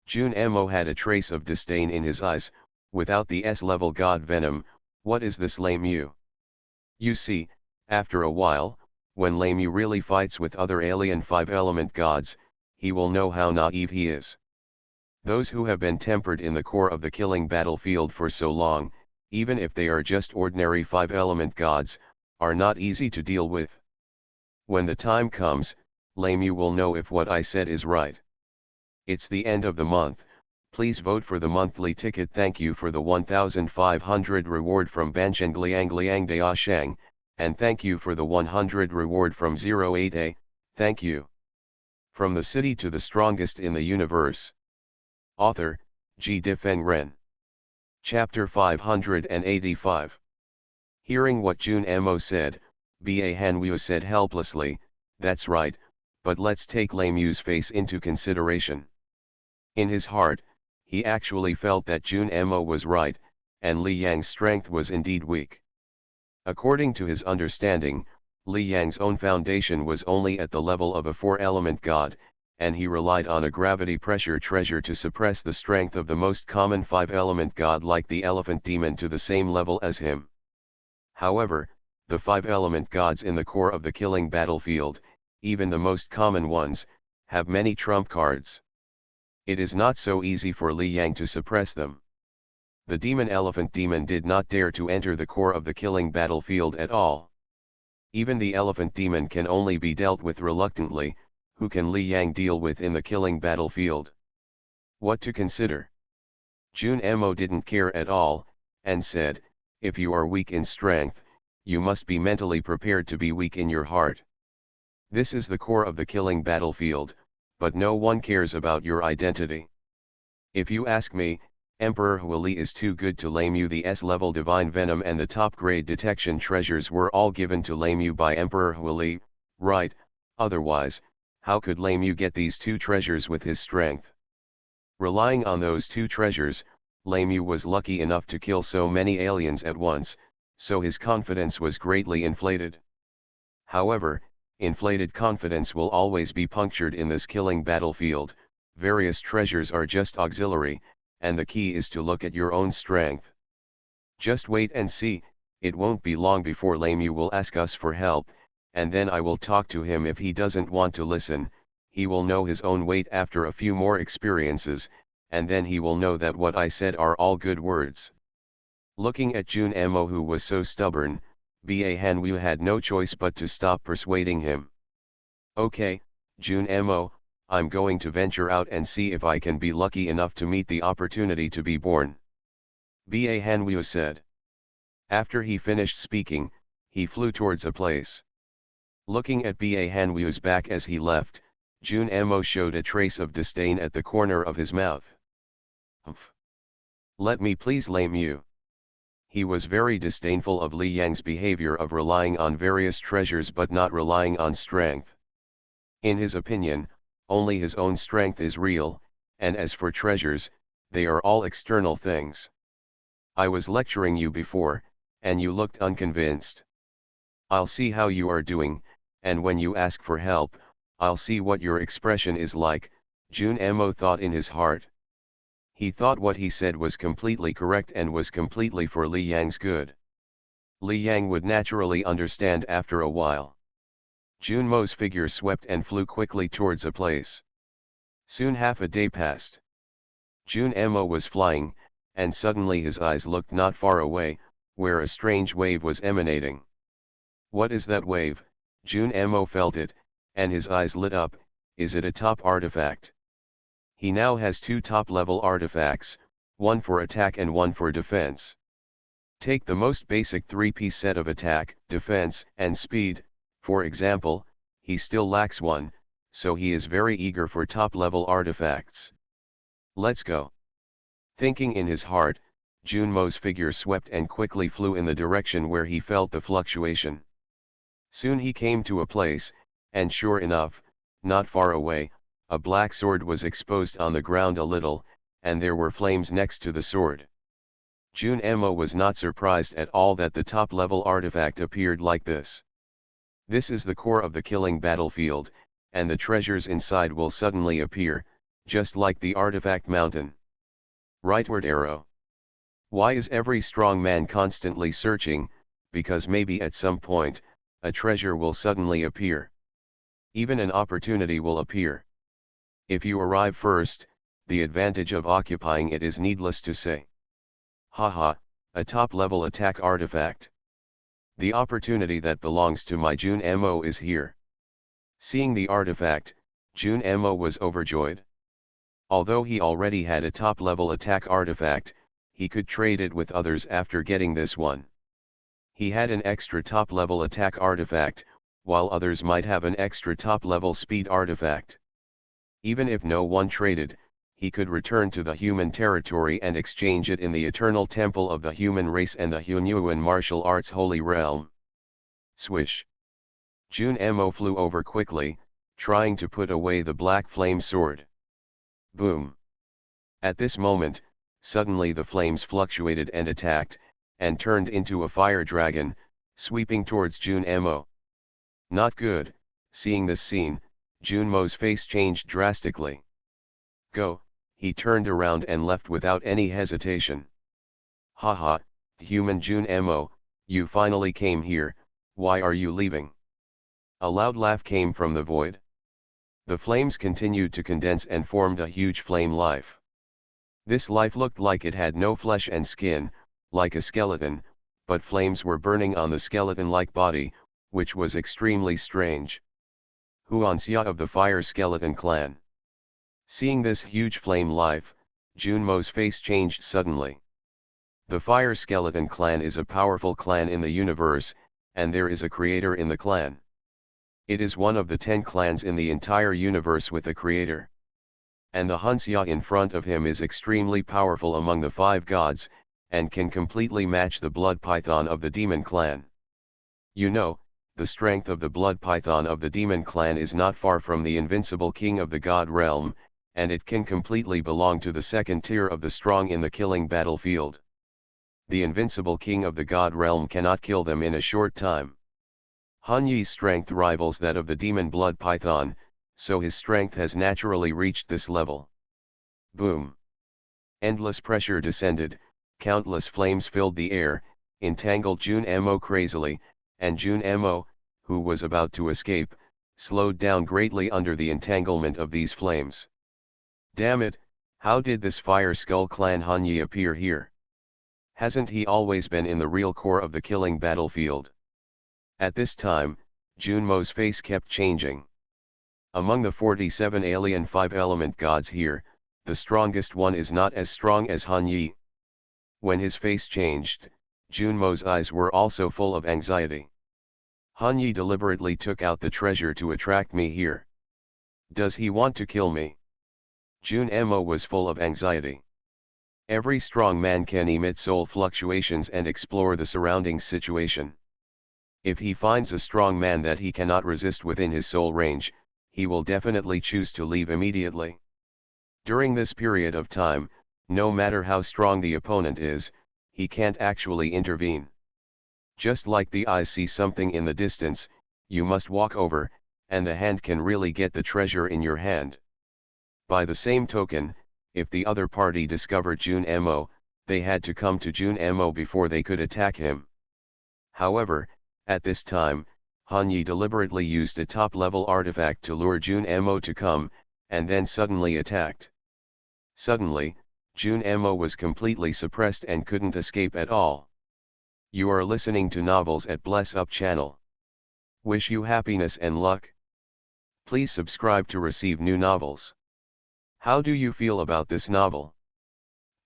Speaker 1: Jun Mo had a trace of disdain in his eyes, without the S-level god venom, what is this Lei Mu? You see, after a while, when Lei Mu really fights with other alien 5-element gods, he will know how naive he is. Those who have been tempered in the core of the killing battlefield for so long, even if they are just ordinary 5-element gods, are not easy to deal with. When the time comes, Lei Mu will know if what I said is right. It's the end of the month, please vote for the monthly ticket. Thank you for the 1,500 reward from Bancheng De Shang, and thank you for the 100 reward from 08A, thank you. From the City to the Strongest in the Universe. Author, G. Difeng Ren. Chapter 585. Hearing what Jun Mo said, Ba Hanwoo said helplessly, "That's right, but let's take Lei Mu's face into consideration." In his heart, he actually felt that Jun Mo was right, and Li Yang's strength was indeed weak. According to his understanding, Li Yang's own foundation was only at the level of a 4-element god, and he relied on a gravity pressure treasure to suppress the strength of the most common 5-element god like the elephant demon to the same level as him. However, the 5-element gods in the core of the killing battlefield, even the most common ones, have many trump cards. It is not so easy for Li Yang to suppress them. The demon elephant demon did not dare to enter the core of the killing battlefield at all. Even the elephant demon can only be dealt with reluctantly. Who can Li Yang deal with in the killing battlefield? What to consider? Jun Mo didn't care at all, and said, "If you are weak in strength, you must be mentally prepared to be weak in your heart. This is the core of the killing battlefield, but no one cares about your identity. If you ask me, Emperor Huili is too good to Lei Mu. The S-level divine venom and the top-grade detection treasures were all given to Lei Mu by Emperor Huili, right? Otherwise, how could Lei Mu get these two treasures with his strength? Relying on those two treasures, Lei Mu was lucky enough to kill so many aliens at once, so his confidence was greatly inflated. However, inflated confidence will always be punctured in this killing battlefield. Various treasures are just auxiliary, and the key is to look at your own strength. Just wait and see, it won't be long before Lei Mu will ask us for help, and then I will talk to him. If he doesn't want to listen, he will know his own weight after a few more experiences, and then he will know that what I said are all good words." Looking at Jun Mo, who was so stubborn, Ba Hanwoo had no choice but to stop persuading him. "Okay, Jun Mo, I'm going to venture out and see if I can be lucky enough to meet the opportunity to be born," Ba Hanwoo said. After he finished speaking, he flew towards a place. Looking at Ba Hanwoo's back as he left, Jun Mo showed a trace of disdain at the corner of his mouth. "Humph. Let me please Lei Mu." He was very disdainful of Li Yang's behavior of relying on various treasures but not relying on strength. In his opinion, only his own strength is real, and as for treasures, they are all external things. I was lecturing you before, and you looked unconvinced. I'll see how you are doing, and when you ask for help, I'll see what your expression is like, Jun Mo thought in his heart. He thought what he said was completely correct and was completely for Li Yang's good. Li Yang would naturally understand after a while. Jun Mo's figure swept and flew quickly towards a place. Soon half a day passed. Jun Mo was flying, and suddenly his eyes looked not far away, where a strange wave was emanating. What is that wave? Jun Mo felt it, and his eyes lit up. Is it a top artifact? He now has two top-level artifacts, one for attack and one for defense. Take the most basic 3-piece set of attack, defense, and speed. For example, he still lacks one, so he is very eager for top-level artifacts. Let's go. Thinking in his heart, Jun Mo's figure swept and quickly flew in the direction where he felt the fluctuation. Soon he came to a place, and sure enough, not far away, a black sword was exposed on the ground a little, and there were flames next to the sword. Jun Mo was not surprised at all that the top-level artifact appeared like this. This is the core of the killing battlefield, and the treasures inside will suddenly appear, just like the artifact mountain. Rightward arrow. Why is every strong man constantly searching? Because maybe at some point, a treasure will suddenly appear. Even an opportunity will appear. If you arrive first, the advantage of occupying it is needless to say. Haha, a top-level attack artifact. The opportunity that belongs to my Jun Mo is here. Seeing the artifact, Jun Mo was overjoyed. Although he already had a top-level attack artifact, he could trade it with others after getting this one. He had an extra top-level attack artifact, while others might have an extra top-level speed artifact. Even if no one traded, he could return to the human territory and exchange it in the eternal temple of the human race and the Hunyuan martial arts holy realm. Swish. Jun Mo flew over quickly, trying to put away the black flame sword. Boom. At this moment, suddenly the flames fluctuated and attacked, and turned into a fire dragon, sweeping towards Jun Mo. Not good. Seeing this scene, Junmo's face changed drastically. Go, he turned around and left without any hesitation. Haha, human Jun Mo, you finally came here, why are you leaving? A loud laugh came from the void. The flames continued to condense and formed a huge flame life. This life looked like it had no flesh and skin, like a skeleton, but flames were burning on the skeleton-like body, which was extremely strange. Huanxia of the Fire Skeleton Clan. Seeing this huge flame life, Junmo's face changed suddenly. The Fire Skeleton Clan is a powerful clan in the universe, and there is a creator in the clan. It is one of the 10 clans in the entire universe with a creator. And the Huanxia in front of him is extremely powerful among the 5 gods, and can completely match the blood python of the demon clan. You know, the strength of the blood python of the demon clan is not far from the invincible king of the god realm, and it can completely belong to the second tier of the strong in the killing battlefield. The invincible king of the god realm cannot kill them in a short time. Han Yi's strength rivals that of the demon blood python, so his strength has naturally reached this level. Boom! Endless pressure descended, countless flames filled the air, entangled Jun Mo crazily, and Jun Mo, who was about to escape, slowed down greatly under the entanglement of these flames. Damn it, how did this Fire Skull Clan Han Yi appear here? Hasn't he always been in the real core of the killing battlefield? At this time, Junmo's face kept changing. Among the 47 alien 5-element gods here, the strongest one is not as strong as Han Yi. When his face changed, Junmo's eyes were also full of anxiety. Han Yi deliberately took out the treasure to attract me here. Does he want to kill me? Jun Mo was full of anxiety. Every strong man can emit soul fluctuations and explore the surrounding situation. If he finds a strong man that he cannot resist within his soul range, he will definitely choose to leave immediately. During this period of time, no matter how strong the opponent is, he can't actually intervene. Just like the eyes see something in the distance, you must walk over, and the hand can really get the treasure in your hand. By the same token, if the other party discovered Jun Mo, they had to come to Jun Mo before they could attack him. However, at this time, Han Yi deliberately used a top-level artifact to lure Jun Mo to come, and then suddenly attacked. Suddenly, Jun Mo was completely suppressed and couldn't escape at all. You are listening to Novels at Bless Up channel. Wish you happiness and luck. Please subscribe to receive new novels. How do you feel about this novel?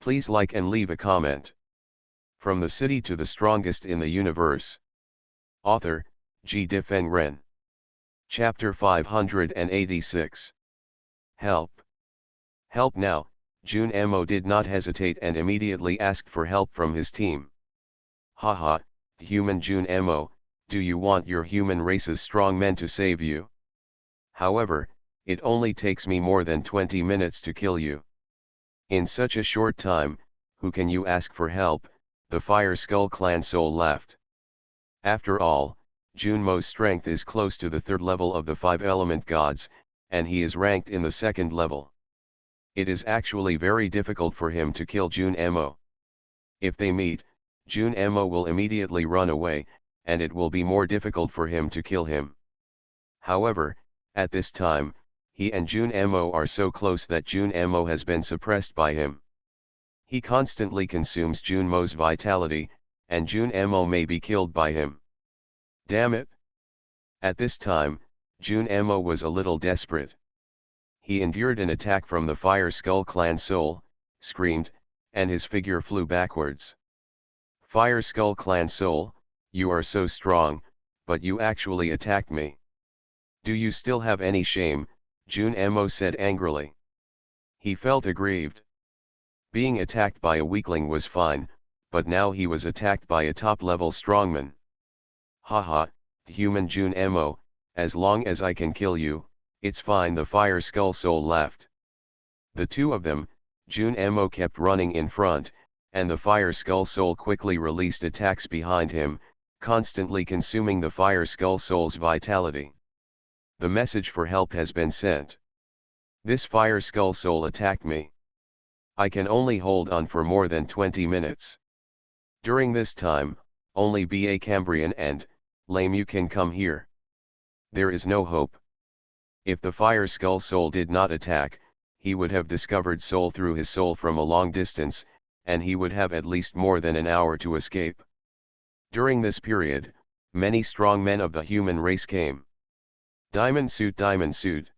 Speaker 1: Please like and leave a comment. From the city to the strongest in the universe. Author, G. Defeng Ren. Chapter 586. Help. Help now. Jun Mo did not hesitate and immediately asked for help from his team. Haha, human Jun Mo, do you want your human race's strong men to save you? However, it only takes me more than 20 minutes to kill you. In such a short time, who can you ask for help? The Fire Skull Clan soul laughed. After all, Junmo's strength is close to the 3rd level of the 5-element gods, and he is ranked in the 2nd level. It is actually very difficult for him to kill Jun Mo. If they meet, Jun Mo will immediately run away, and it will be more difficult for him to kill him. However, at this time, he and Jun Mo are so close that Jun Mo has been suppressed by him. He constantly consumes Jun Mo's vitality, and Jun Mo may be killed by him. Damn it! At this time, Jun Mo was a little desperate. He endured an attack from the Fire Skull Clan soul, screamed, and his figure flew backwards. Fire Skull Clan soul, you are so strong, but you actually attacked me. Do you still have any shame? Junmo said angrily. He felt aggrieved. Being attacked by a weakling was fine, but now he was attacked by a top-level strongman. Haha, human Junmo, as long as I can kill you, it's fine, the Fire Skull Soul laughed. The two of them, Junmo kept running in front, and the Fire Skull Soul quickly released attacks behind him, constantly consuming the Fire Skull Soul's vitality. The message for help has been sent. This Fire Skull Soul attacked me. I can only hold on for more than 20 minutes. During this time, only BA Cambrian and Lemu can come here. There is no hope. If the Fire Skull Soul did not attack, he would have discovered Soul through his soul from a long distance, and he would have at least more than an hour to escape. During this period, many strong men of the human race came. Diamond suit, diamond suit.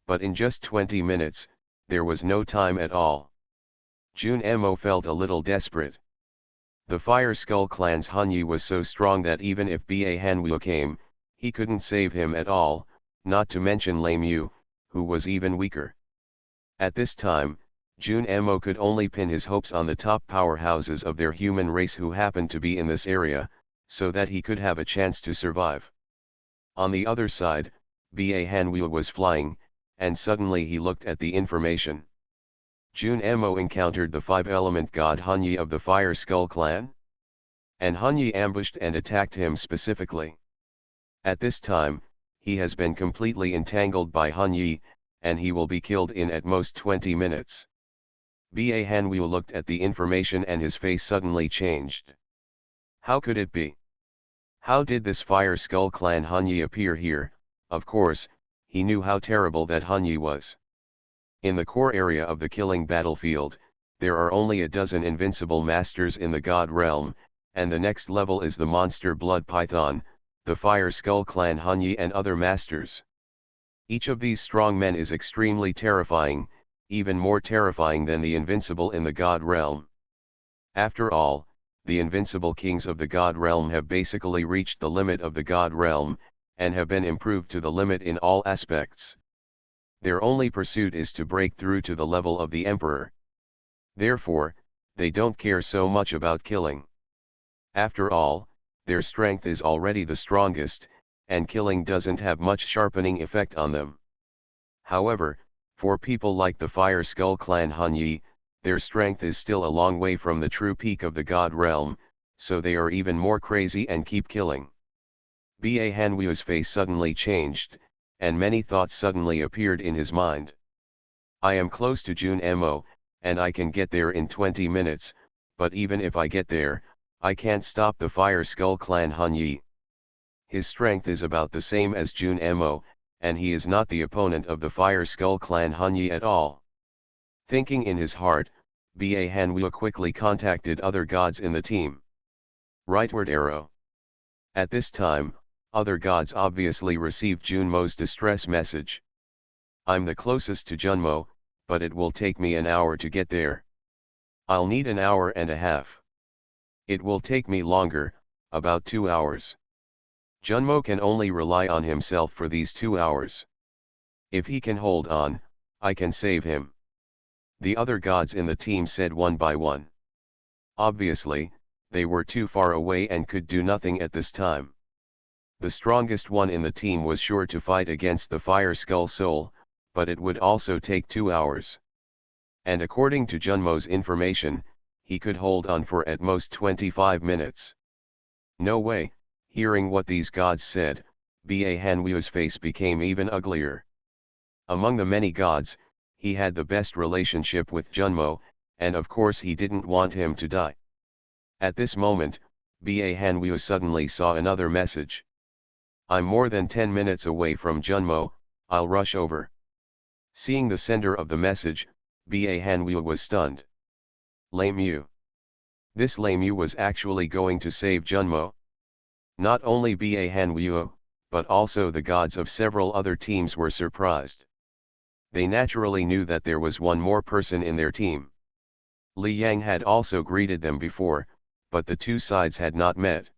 Speaker 1: But in just 20 minutes, there was no time at all. Junmo felt a little desperate. The Fire Skull Clan's Hanyi was so strong that even if Ba Hanwu came, he couldn't save him at all, not to mention Lemu, who was even weaker. At this time, Junmo could only pin his hopes on the top powerhouses of their human race who happened to be in this area, so that he could have a chance to survive. On the other side, Ba Hanwu was flying, and suddenly he looked at the information. Junmo encountered the five-element god Hanyi of the Fire Skull Clan. And Hanyi ambushed and attacked him specifically. At this time, he has been completely entangled by Hanyi, and he will be killed in at most 20 minutes. Ba Hanwu looked at the information and his face suddenly changed. How could it be? How did this Fire Skull Clan Hanyi appear here? Of course, he knew how terrible that Hanyi was. In the core area of the killing battlefield, there are only a dozen invincible masters in the God realm, and the next level is the monster blood python, the Fire Skull Clan Hanyi and other masters. Each of these strong men is extremely terrifying, even more terrifying than the invincible in the God realm. After all, the invincible kings of the God realm have basically reached the limit of the God realm, and have been improved to the limit in all aspects. Their only pursuit is to break through to the level of the Emperor. Therefore, they don't care so much about killing. After all, their strength is already the strongest, and killing doesn't have much sharpening effect on them. However, for people like the Fire Skull Clan Hanyi, their strength is still a long way from the true peak of the God realm, so they are even more crazy and keep killing. Ba Hanwu's face suddenly changed, and many thoughts suddenly appeared in his mind. I am close to Junmo, and I can get there in 20 minutes, but even if I get there, I can't stop the Fire Skull Clan Hanyi. His strength is about the same as Junmo, and he is not the opponent of the Fire Skull Clan Hanyi at all. Thinking in his heart, Ba Hanwu quickly contacted other gods in the team. Rightward arrow. At this time, other gods obviously received Junmo's distress message. I'm the closest to Junmo, but it will take me an hour to get there. I'll need an hour and a half. It will take me longer, about 2 hours. Junmo can only rely on himself for these 2 hours. If he can hold on, I can save him. The other gods in the team said one by one. Obviously, they were too far away and could do nothing at this time. The strongest one in the team was sure to fight against the Fire Skull Soul, but it would also take 2 hours. And according to Junmo's information, he could hold on for at most 25 minutes. No way. Hearing what these gods said, Ba Hanwu's face became even uglier. Among the many gods, he had the best relationship with Junmo, and of course he didn't want him to die. At this moment, Ba Hanwu suddenly saw another message. I'm more than 10 minutes away from Junmo, I'll rush over. Seeing the sender of the message, Ba Hanwu was stunned. Lemu. This Lemu was actually going to save Junmo. Not only Ba Hanwu, but also the gods of several other teams were surprised. They naturally knew that there was one more person in their team. Li Yang had also greeted them before, but the two sides had not met.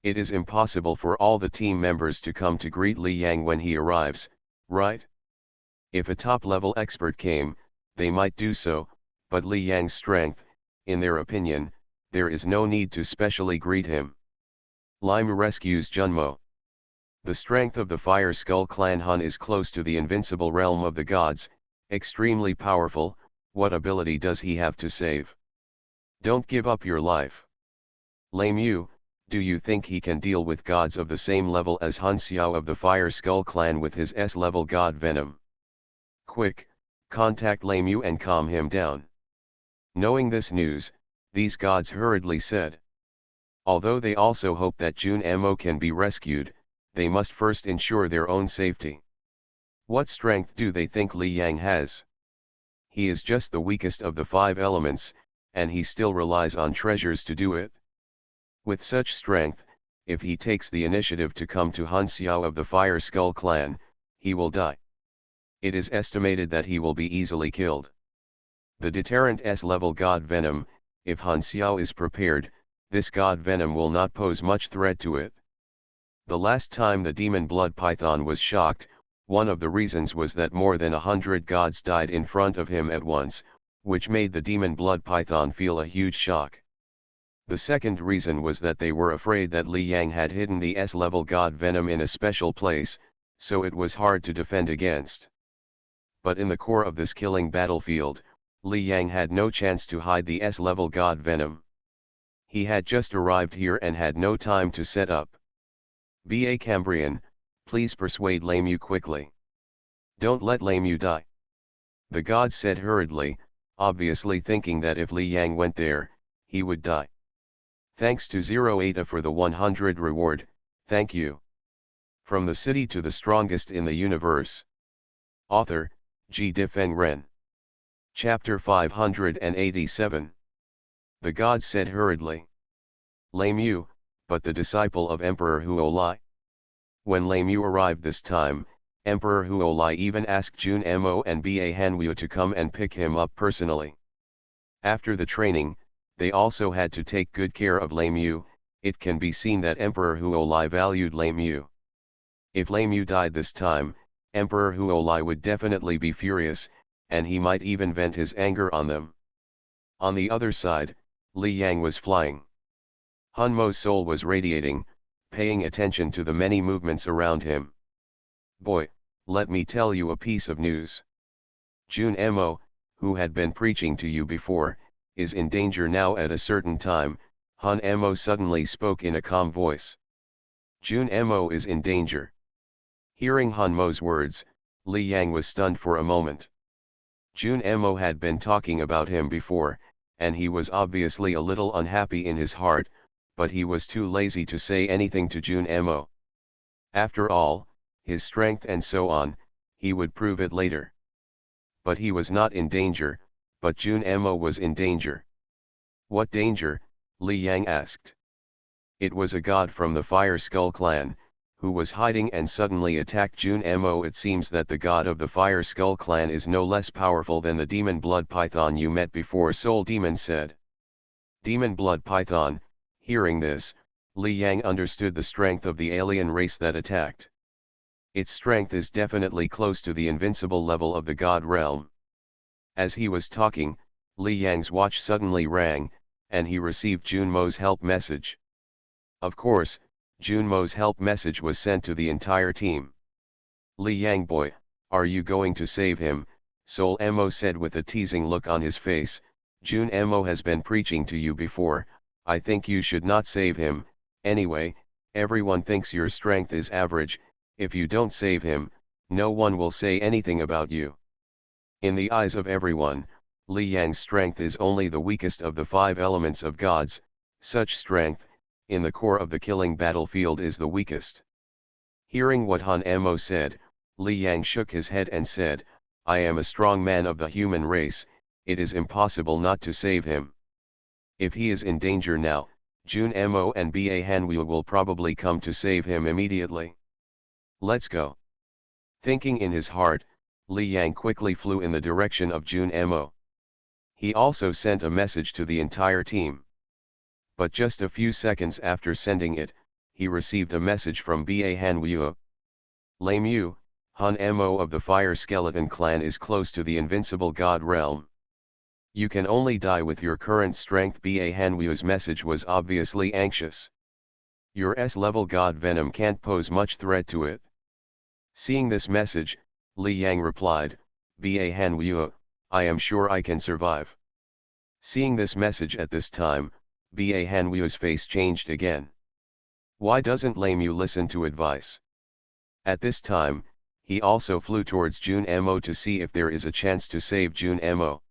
Speaker 1: It is impossible for all the team members to come to greet Li Yang when he arrives, right? If a top-level expert came, they might do so, but Li Yang's strength, in their opinion, there is no need to specially greet him. Limu rescues Junmo. The strength of the Fire Skull Clan Hun is close to the invincible realm of the gods, extremely powerful. What ability does he have to save? Don't give up your life. Limu, do you think he can deal with gods of the same level as Hun Xiao of the Fire Skull Clan with his S-level god venom? Quick, contact Limu and calm him down. Knowing this news, these gods hurriedly said. Although they also hope that Junmo can be rescued, they must first ensure their own safety. What strength do they think Li Yang has? He is just the weakest of the 5 elements, and he still relies on treasures to do it. With such strength, if he takes the initiative to come to Hun Xiao of the Fire Skull Clan, he will die. It is estimated that he will be easily killed. The deterrent S-level god venom, if Hun Xiao is prepared, this god venom will not pose much threat to it. The last time the demon blood python was shocked, one of the reasons was that more than 100 gods died in front of him at once, which made the demon blood python feel a huge shock. The second reason was that they were afraid that Li Yang had hidden the S-level god venom in a special place, so it was hard to defend against. But in the core of this killing battlefield, Li Yang had no chance to hide the S-level god venom. He had just arrived here and had no time to set up. B.A. Cambrian, please persuade Limu quickly. Don't let Limu die. The god said hurriedly, obviously thinking that if Li Yang went there, he would die. Thanks to 08A for the 100 reward, thank you. From the city to the strongest in the universe. Author, G. Difeng Ren. Chapter 587. The god said hurriedly. Limu, but the disciple of Emperor Huolai. When Limu arrived this time, Emperor Huolai even asked Junmo and Ba Hanwu to come and pick him up personally. After the training, they also had to take good care of Limu. It can be seen that Emperor Huolai valued Limu. If Limu died this time, Emperor Huolai would definitely be furious, and he might even vent his anger on them. On the other side, Li Yang was flying. Hunmo's soul was radiating, paying attention to the many movements around him. Boy, let me tell you a piece of news. Junmo, who had been preaching to you before, is in danger now at a certain time. Hunmo suddenly spoke in a calm voice. Junmo is in danger. Hearing Hunmo's words, Li Yang was stunned for a moment. Junmo had been talking about him before, and he was obviously a little unhappy in his heart, but he was too lazy to say anything to Junmo. After all, his strength and so on, he would prove it later. But he was not in danger, but Junmo was in danger. What danger? Li Yang asked. It was a god from the Fire Skull Clan, who was hiding and suddenly attacked Junmo. It seems that the god of the Fire Skull Clan is no less powerful than the demon blood python you met before, Soul Demon said. Demon blood python. Hearing this, Li Yang understood the strength of the alien race that attacked. Its strength is definitely close to the invincible level of the god realm. As he was talking, Li Yang's watch suddenly rang, and he received Junmo's help message. Of course, Junmo's help message was sent to the entire team. Li Yang boy, are you going to save him? Soul Mo said with a teasing look on his face. Junmo has been preaching to you before. I think you should not save him. Anyway, everyone thinks your strength is average. If you don't save him, no one will say anything about you. In the eyes of everyone, Li Yang's strength is only the weakest of the 5 elements of gods. Such strength, in the core of the killing battlefield, is the weakest. Hearing what Hunmo said, Li Yang shook his head and said, I am a strong man of the human race, it is impossible not to save him. If he is in danger now, Junmo and Ba Hanwu will probably come to save him immediately. Let's go. Thinking in his heart, Li Yang quickly flew in the direction of Junmo. He also sent a message to the entire team. But just a few seconds after sending it, he received a message from Ba Hanwu. Limu, Hun Mo of the Fire Skeleton clan is close to the invincible god realm. You can only die with your current strength. Ba Hanwu's message was obviously anxious. Your S-level god venom can't pose much threat to it. Seeing this message, Li Yang replied, Ba Hanwu, I am sure I can survive. Seeing this message at this time, Ba Hanwu's face changed again. Why doesn't Lemu listen to advice? At this time, he also flew towards Jun Mo to see if there is a chance to save Jun Mo.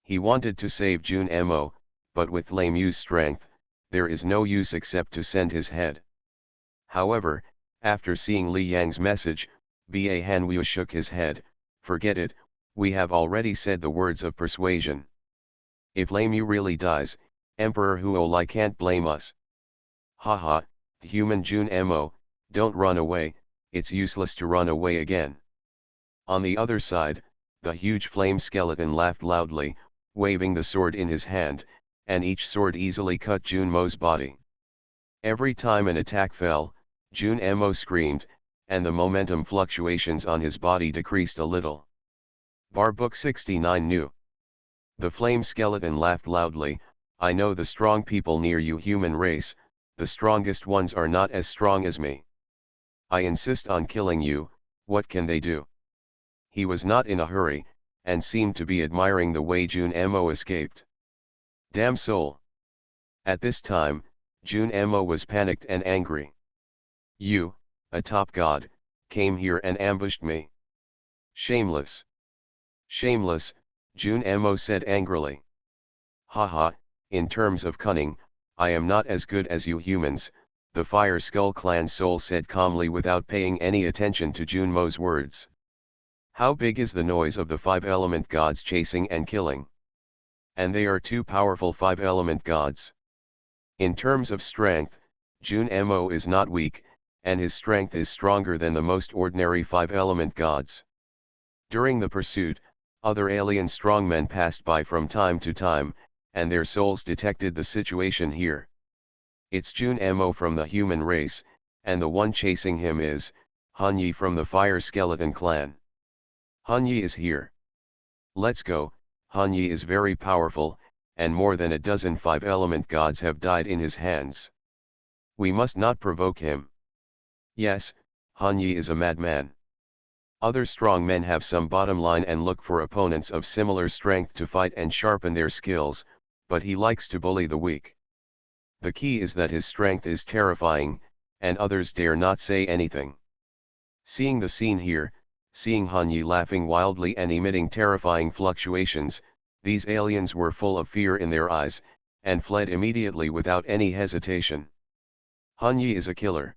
Speaker 1: He wanted to save Jun Mo, but with Lemu's strength, there is no use except to send his head. However, after seeing Li Yang's message, Ba Hanwu shook his head, forget it, we have already said the words of persuasion. If Lemu really dies, Emperor Huolai can't blame us. Haha, human Jun Mo, don't run away, it's useless to run away again. On the other side, the huge flame skeleton laughed loudly, waving the sword in his hand, and each sword easily cut Jun Mo's body. Every time an attack fell, Jun Mo screamed, and the momentum fluctuations on his body decreased a little. Bar Book 69 New. The flame skeleton laughed loudly, I know the strong people near you human race, the strongest ones are not as strong as me. I insist on killing you, what can they do? He was not in a hurry, and seemed to be admiring the way Jun Mo escaped. Damn soul! At this time, Jun Mo was panicked and angry. You, a top god, came here and ambushed me. Shameless! Shameless, Jun Mo said angrily. Haha, in terms of cunning, I am not as good as you humans, the Fire Skull Clan soul said calmly without paying any attention to Jun Mo's words. How big is the noise of the five-element gods chasing and killing? And they are two powerful five-element gods. In terms of strength, Jun Mo is not weak, and his strength is stronger than the most ordinary five-element gods. During the pursuit, other alien strongmen passed by from time to time, and their souls detected the situation here. It's Jun Mo from the human race, and the one chasing him is Han Yi from the Fire Skeleton clan. Han Yi is here. Let's go. Han Yi is very powerful, and more than a dozen five-element gods have died in his hands. We must not provoke him. Yes, Han Yi is a madman. Other strong men have some bottom line and look for opponents of similar strength to fight and sharpen their skills, but he likes to bully the weak. The key is that his strength is terrifying, and others dare not say anything. Seeing the scene here, seeing Han Yi laughing wildly and emitting terrifying fluctuations, these aliens were full of fear in their eyes, and fled immediately without any hesitation. Han Yi is a killer.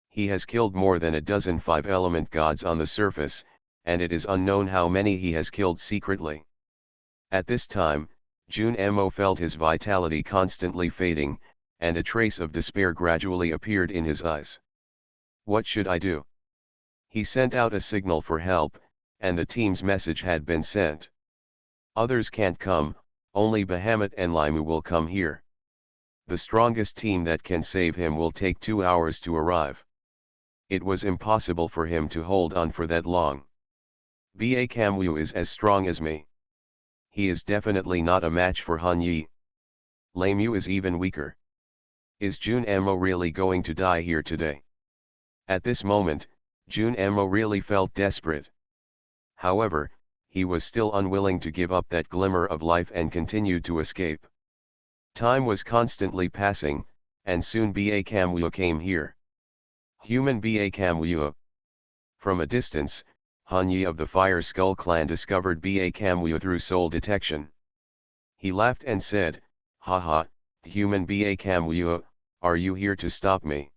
Speaker 1: He has killed more than a dozen five-element gods on the surface, and it is unknown how many he has killed secretly. At this time, Jun Mo felt his vitality constantly fading, and a trace of despair gradually appeared in his eyes. What should I do? He sent out a signal for help, and the team's message had been sent. Others can't come, only Bahamut and Limu will come here. The strongest team that can save him will take 2 hours to arrive. It was impossible for him to hold on for that long. Ba Kamwu is as strong as me. He is definitely not a match for Han Yi. Lemu is even weaker. Is Jun Mo really going to die here today? At this moment, Jun Mo really felt desperate. However, he was still unwilling to give up that glimmer of life and continued to escape. Time was constantly passing, and soon Ba Kamwu came here. Human Ba Kamwu. From a distance, Han Yi of the Fire Skull clan discovered Ba Kamwu through soul detection. He laughed and said, haha, human Ba Kamwu, are you here to stop me?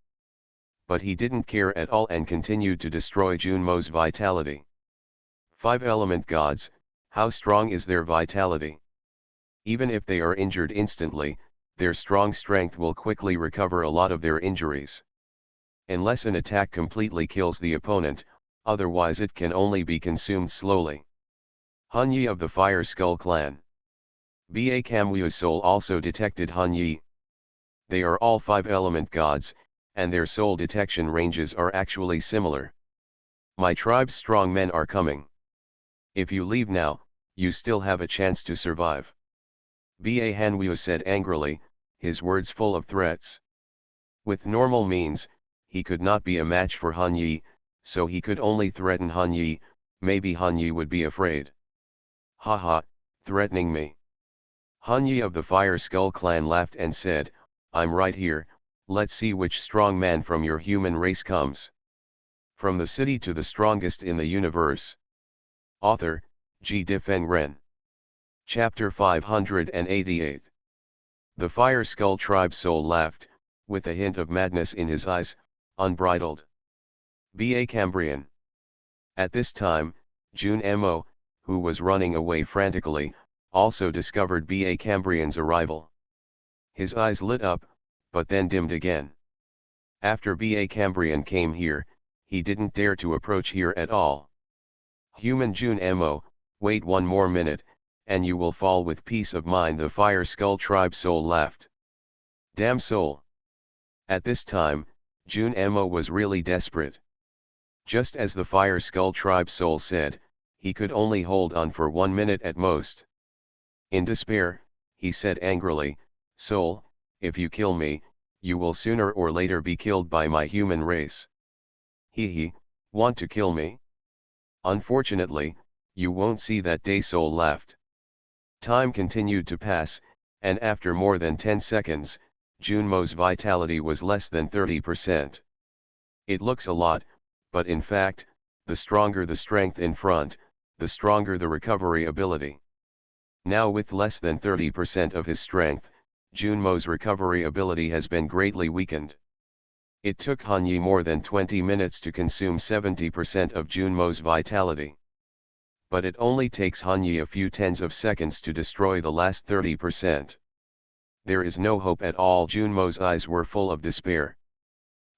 Speaker 1: But he didn't care at all and continued to destroy Jun Mo's vitality. Five-element gods, how strong is their vitality? Even if they are injured instantly, their strong strength will quickly recover a lot of their injuries. Unless an attack completely kills the opponent, otherwise it can only be consumed slowly. Han Yi of the Fire Skull clan. Ba Kamwu's soul also detected Han Yi. They are all five-element gods, and their soul detection ranges are actually similar. My tribe's strong men are coming. If you leave now, you still have a chance to survive. Ba Hanwoo said angrily, his words full of threats. With normal means, he could not be a match for Han Yi, so he could only threaten Han Yi. Maybe Han Yi would be afraid. Haha, threatening me. Han Yi of the Fire Skull clan laughed and said, I'm right here, let's see which strong man from your human race comes. From the city to the strongest in the universe. Author, G. Difeng Ren. Chapter 588. The Fire Skull tribe soul laughed, with a hint of madness in his eyes, unbridled. Ba Cambrian. At this time, Jun Mo, who was running away frantically, also discovered Ba Cambrian's arrival. His eyes lit up, but then dimmed again. After Ba Cambrian came here, he didn't dare to approach here at all. Human Jun Mo, wait one more minute, and you will fall with peace of mind, the Fire Skull tribe soul laughed. Damn soul. At this time, Jun Mo was really desperate. Just as the Fire Skull tribe soul said, he could only hold on for 1 minute at most. In despair, he said angrily, Soul, if you kill me, you will sooner or later be killed by my human race. He, want to kill me? Unfortunately, you won't see that day, soul laughed. Time continued to pass, and after more than 10 seconds, Junmo's vitality was less than 30%. It looks a lot, but in fact, the stronger the strength in front, the stronger the recovery ability. Now with less than 30% of his strength, Junmo's recovery ability has been greatly weakened. It took Han Yi more than 20 minutes to consume 70% of Junmo's vitality. But it only takes Han Yi a few tens of seconds to destroy the last 30%. There is no hope at all. Junmo's eyes were full of despair.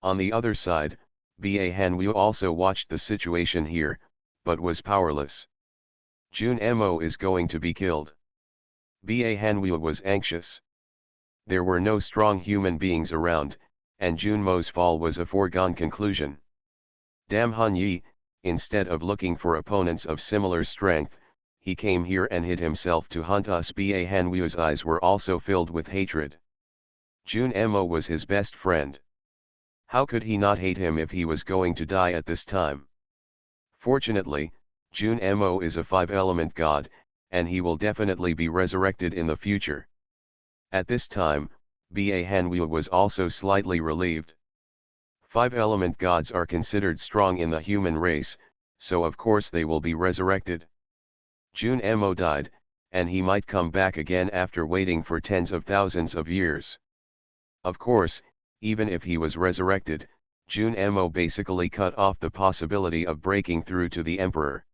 Speaker 1: On the other side, Ba Hanwoo also watched the situation here, but was powerless. Jun Mo is going to be killed. Ba Hanwoo was anxious. There were no strong human beings around, and Junmo's fall was a foregone conclusion. Damn Han Yi, instead of looking for opponents of similar strength, he came here and hid himself to hunt us. Ba Hanwoo's eyes were also filled with hatred. Jun Mo was his best friend. How could he not hate him if he was going to die at this time? Fortunately, Jun Mo is a 5-element god, and he will definitely be resurrected in the future. At this time, Ba Hanwoo was also slightly relieved. 5-element gods are considered strong in the human race, so of course they will be resurrected. Jun Mo died, and he might come back again after waiting for tens of thousands of years. Of course, even if he was resurrected, Jun Mo basically cut off the possibility of breaking through to the Emperor.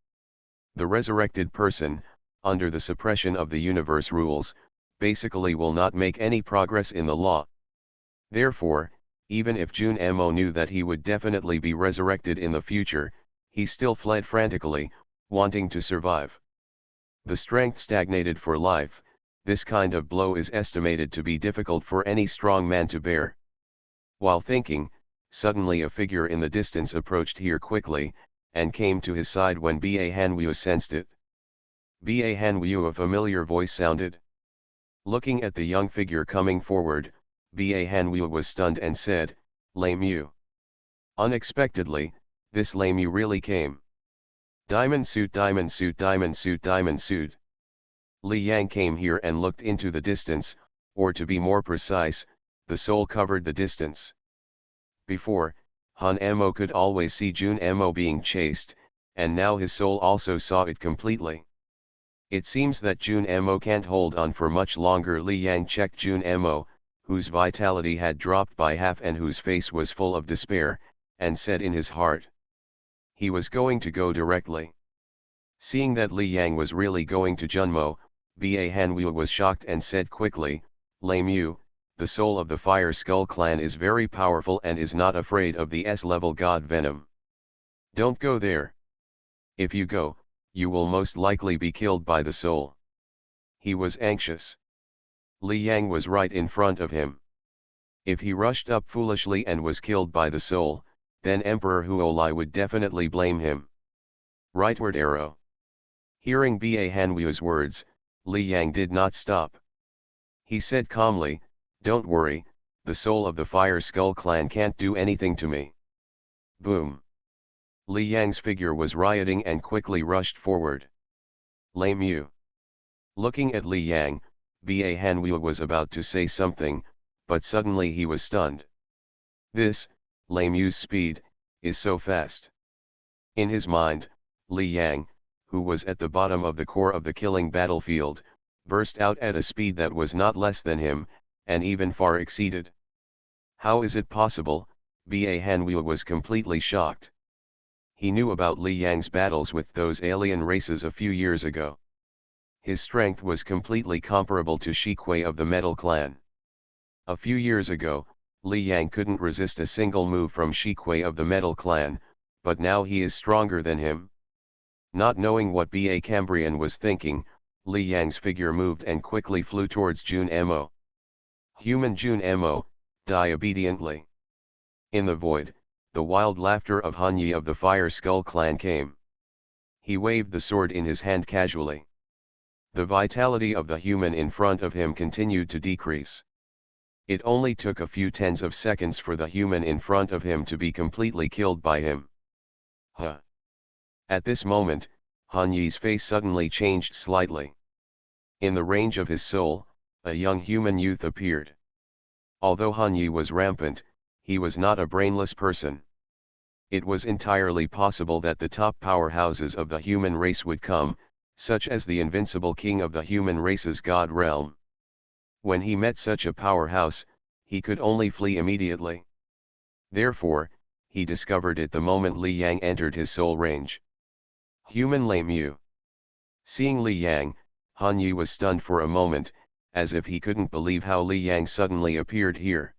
Speaker 1: The resurrected person, under the suppression of the universe rules, basically will not make any progress in the law. Therefore, even if Jun Mo knew that he would definitely be resurrected in the future, he still fled frantically, wanting to survive. The strength stagnated for life. This kind of blow is estimated to be difficult for any strong man to bear. While thinking, suddenly a figure in the distance approached here quickly, and came to his side when Ba Hanwoo sensed it. Ba Hanwoo, a familiar voice sounded. Looking at the young figure coming forward, Ba Hanwoo was stunned and said, Lame you. Unexpectedly, this lame you really came. Diamond suit, diamond suit, diamond suit, diamond suit. Li Yang came here and looked into the distance, or to be more precise, the soul covered the distance. Before, Han Mo could always see Jun Mo being chased, and now his soul also saw it completely. It seems that Jun Mo can't hold on for much longer. Li Yang checked Jun Mo, whose vitality had dropped by half and whose face was full of despair, and said in his heart. He was going to go directly. Seeing that Li Yang was really going to Junmo, Ba Hanwoo was shocked and said quickly, Lame you, the soul of the Fire Skull clan is very powerful and is not afraid of the S-level god venom. Don't go there. If you go, you will most likely be killed by the soul. He was anxious. Li Yang was right in front of him. If he rushed up foolishly and was killed by the soul, then Emperor Huolai would definitely blame him. Rightward arrow. Hearing Ba Hanwu's words, Li Yang did not stop. He said calmly, "Don't worry, the soul of the Fire Skull clan can't do anything to me." Boom. Li Yang's figure was rioting and quickly rushed forward. Lame you. Looking at Li Yang, Ba Hanwu was about to say something, but suddenly he was stunned. This, Lame Yu's speed, is so fast. In his mind, Li Yang, who was at the bottom of the core of the killing battlefield, burst out at a speed that was not less than him, and even far exceeded. How is it possible? Ba Hanwu was completely shocked. He knew about Li Yang's battles with those alien races a few years ago. His strength was completely comparable to Shikui of the Metal Clan. A few years ago, Li Yang couldn't resist a single move from Shikui of the Metal Clan, but now he is stronger than him. Not knowing what Ba Cambrian was thinking, Li Yang's figure moved and quickly flew towards Jun Mo. Human Jun Mo, die obediently. In the void, the wild laughter of Han Yi of the Fire Skull clan came. He waved the sword in his hand casually. The vitality of the human in front of him continued to decrease. It only took a few tens of seconds for the human in front of him to be completely killed by him. Huh. At this moment, Han Yi's face suddenly changed slightly. In the range of his soul, a young human youth appeared. Although Han Yi was rampant, he was not a brainless person. It was entirely possible that the top powerhouses of the human race would come, such as the invincible king of the human race's god realm. When he met such a powerhouse, he could only flee immediately. Therefore, he discovered it the moment Li Yang entered his soul range. Human Lame Yu. Seeing Li Yang, Han Yi was stunned for a moment, as if he couldn't believe how Li Yang suddenly appeared here.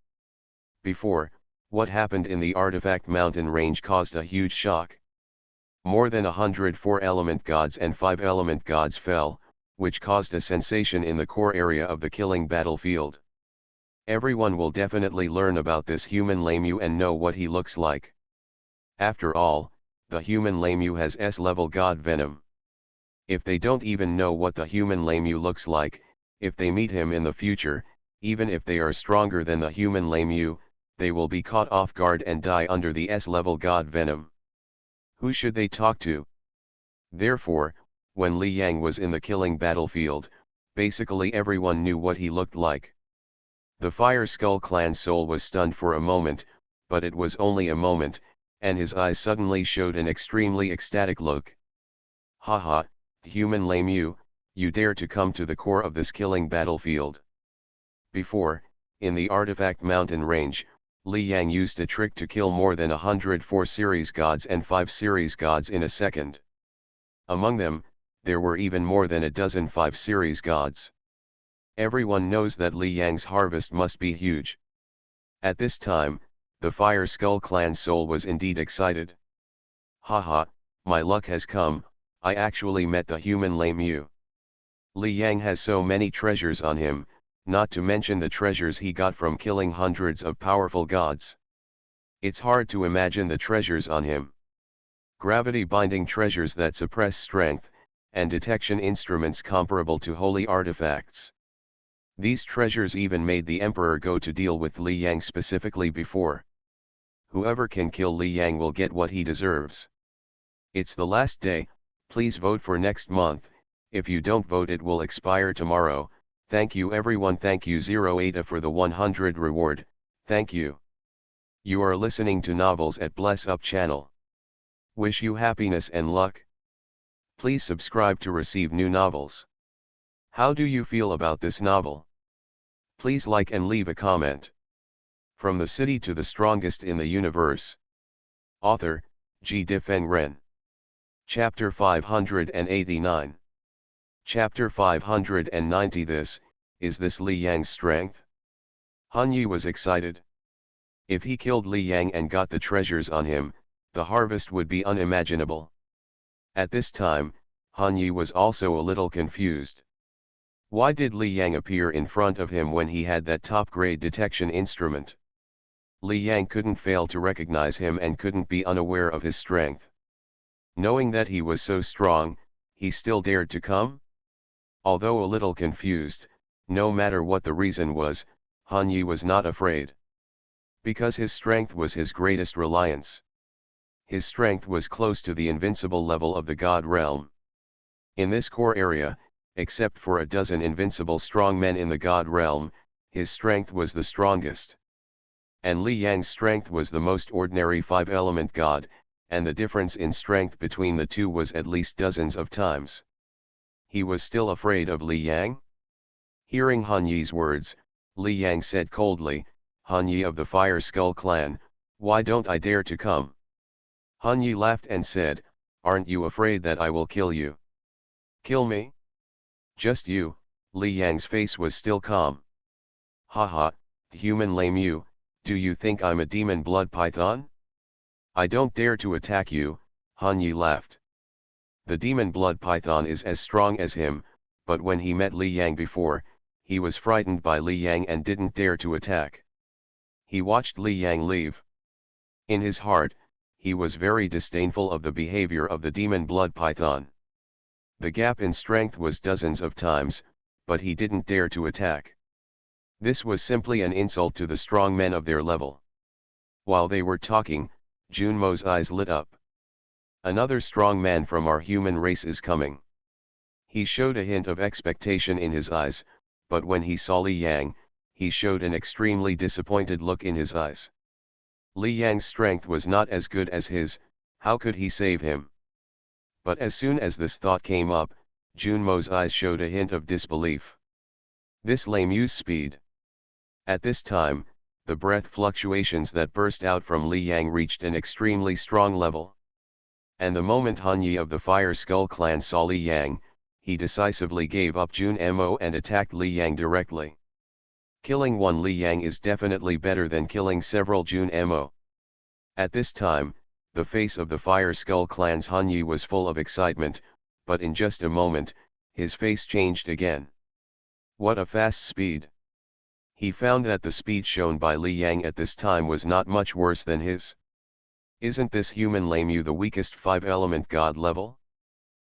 Speaker 1: Before, what happened in the Artifact Mountain range caused a huge shock. More than 104 element gods and 5 element gods fell, which caused a sensation in the core area of the killing battlefield. Everyone will definitely learn about this human Lame Yu and know what he looks like. After all, the human Lame Yu has S-level god venom. If they don't even know what the human Lame Yu looks like, if they meet him in the future, even if they are stronger than the human Lame Yu, they will be caught off guard and die under the S-level god venom. Who should they talk to? Therefore, when Li Yang was in the killing battlefield, basically everyone knew what he looked like. The Fire Skull clan's soul was stunned for a moment, but it was only a moment, and his eyes suddenly showed an extremely ecstatic look. Haha, human Lame Yu, you dare to come to the core of this killing battlefield. Before, in the Artifact Mountain range, Li Yang used a trick to kill more than 104 series gods and 5 series gods in a second. Among them, there were even more than a dozen 5 series gods. Everyone knows that Li Yang's harvest must be huge. At this time, the Fire Skull clan's soul was indeed excited. Haha, my luck has come, I actually met the human Lame Yu. Li Yang has so many treasures on him, not to mention the treasures he got from killing hundreds of powerful gods. It's hard to imagine the treasures on him. Gravity binding treasures that suppress strength, and detection instruments comparable to holy artifacts. These treasures even made the Emperor go to deal with Li Yang specifically before. Whoever can kill Li Yang will get what he deserves. It's the last day, please vote for next month, if you don't vote it will expire tomorrow. Thank you everyone, thank you 08 for the 100 reward, thank you. You are listening to Novels at Bless Up channel. Wish you happiness and luck. Please subscribe to receive new novels. How do you feel about this novel? Please like and leave a comment. From the City to the Strongest in the Universe. Author, G. Difeng Ren. Chapter 589. Chapter 590. Is this Li Yang's strength? Han Yi was excited. If he killed Li Yang and got the treasures on him, the harvest would be unimaginable. At this time, Han Yi was also a little confused. Why did Li Yang appear in front of him when he had that top-grade detection instrument? Li Yang couldn't fail to recognize him and couldn't be unaware of his strength. Knowing that he was so strong, he still dared to come? Although a little confused, no matter what the reason was, Han Yi was not afraid. Because his strength was his greatest reliance. His strength was close to the invincible level of the God realm. In this core area, except for a dozen invincible strong men in the God realm, his strength was the strongest. And Li Yang's strength was the most ordinary five-element god, and the difference in strength between the two was at least dozens of times. He was still afraid of Li Yang? Hearing Han Yi's words, Li Yang said coldly, "Han Yi of the Fire Skull clan, why don't I dare to come?" Han Yi laughed and said, "Aren't you afraid that I will kill you?" "Kill me? Just you?" Li Yang's face was still calm. "Haha, human lame you, do you think I'm a demon blood python? I don't dare to attack you," Han Yi laughed. The demon blood python is as strong as him, but when he met Li Yang before, he was frightened by Li Yang and didn't dare to attack. He watched Li Yang leave. In his heart, he was very disdainful of the behavior of the demon blood python. The gap in strength was dozens of times, but he didn't dare to attack. This was simply an insult to the strong men of their level. While they were talking, Junmo's eyes lit up. "Another strong man from our human race is coming." He showed a hint of expectation in his eyes, but when he saw Li Yang, he showed an extremely disappointed look in his eyes. Li Yang's strength was not as good as his, how could he save him? But as soon as this thought came up, Junmo's eyes showed a hint of disbelief. This lame use speed. At this time, the breath fluctuations that burst out from Li Yang reached an extremely strong level. And the moment Han Yi of the Fire Skull clan saw Li Yang, he decisively gave up Jun Mo and attacked Li Yang directly. Killing one Li Yang is definitely better than killing several Jun Mo. At this time, the face of the Fire Skull clan's Han Yi was full of excitement, but in just a moment, his face changed again. What a fast speed! He found that the speed shown by Li Yang at this time was not much worse than his. Isn't this human lame you the weakest five-element god level?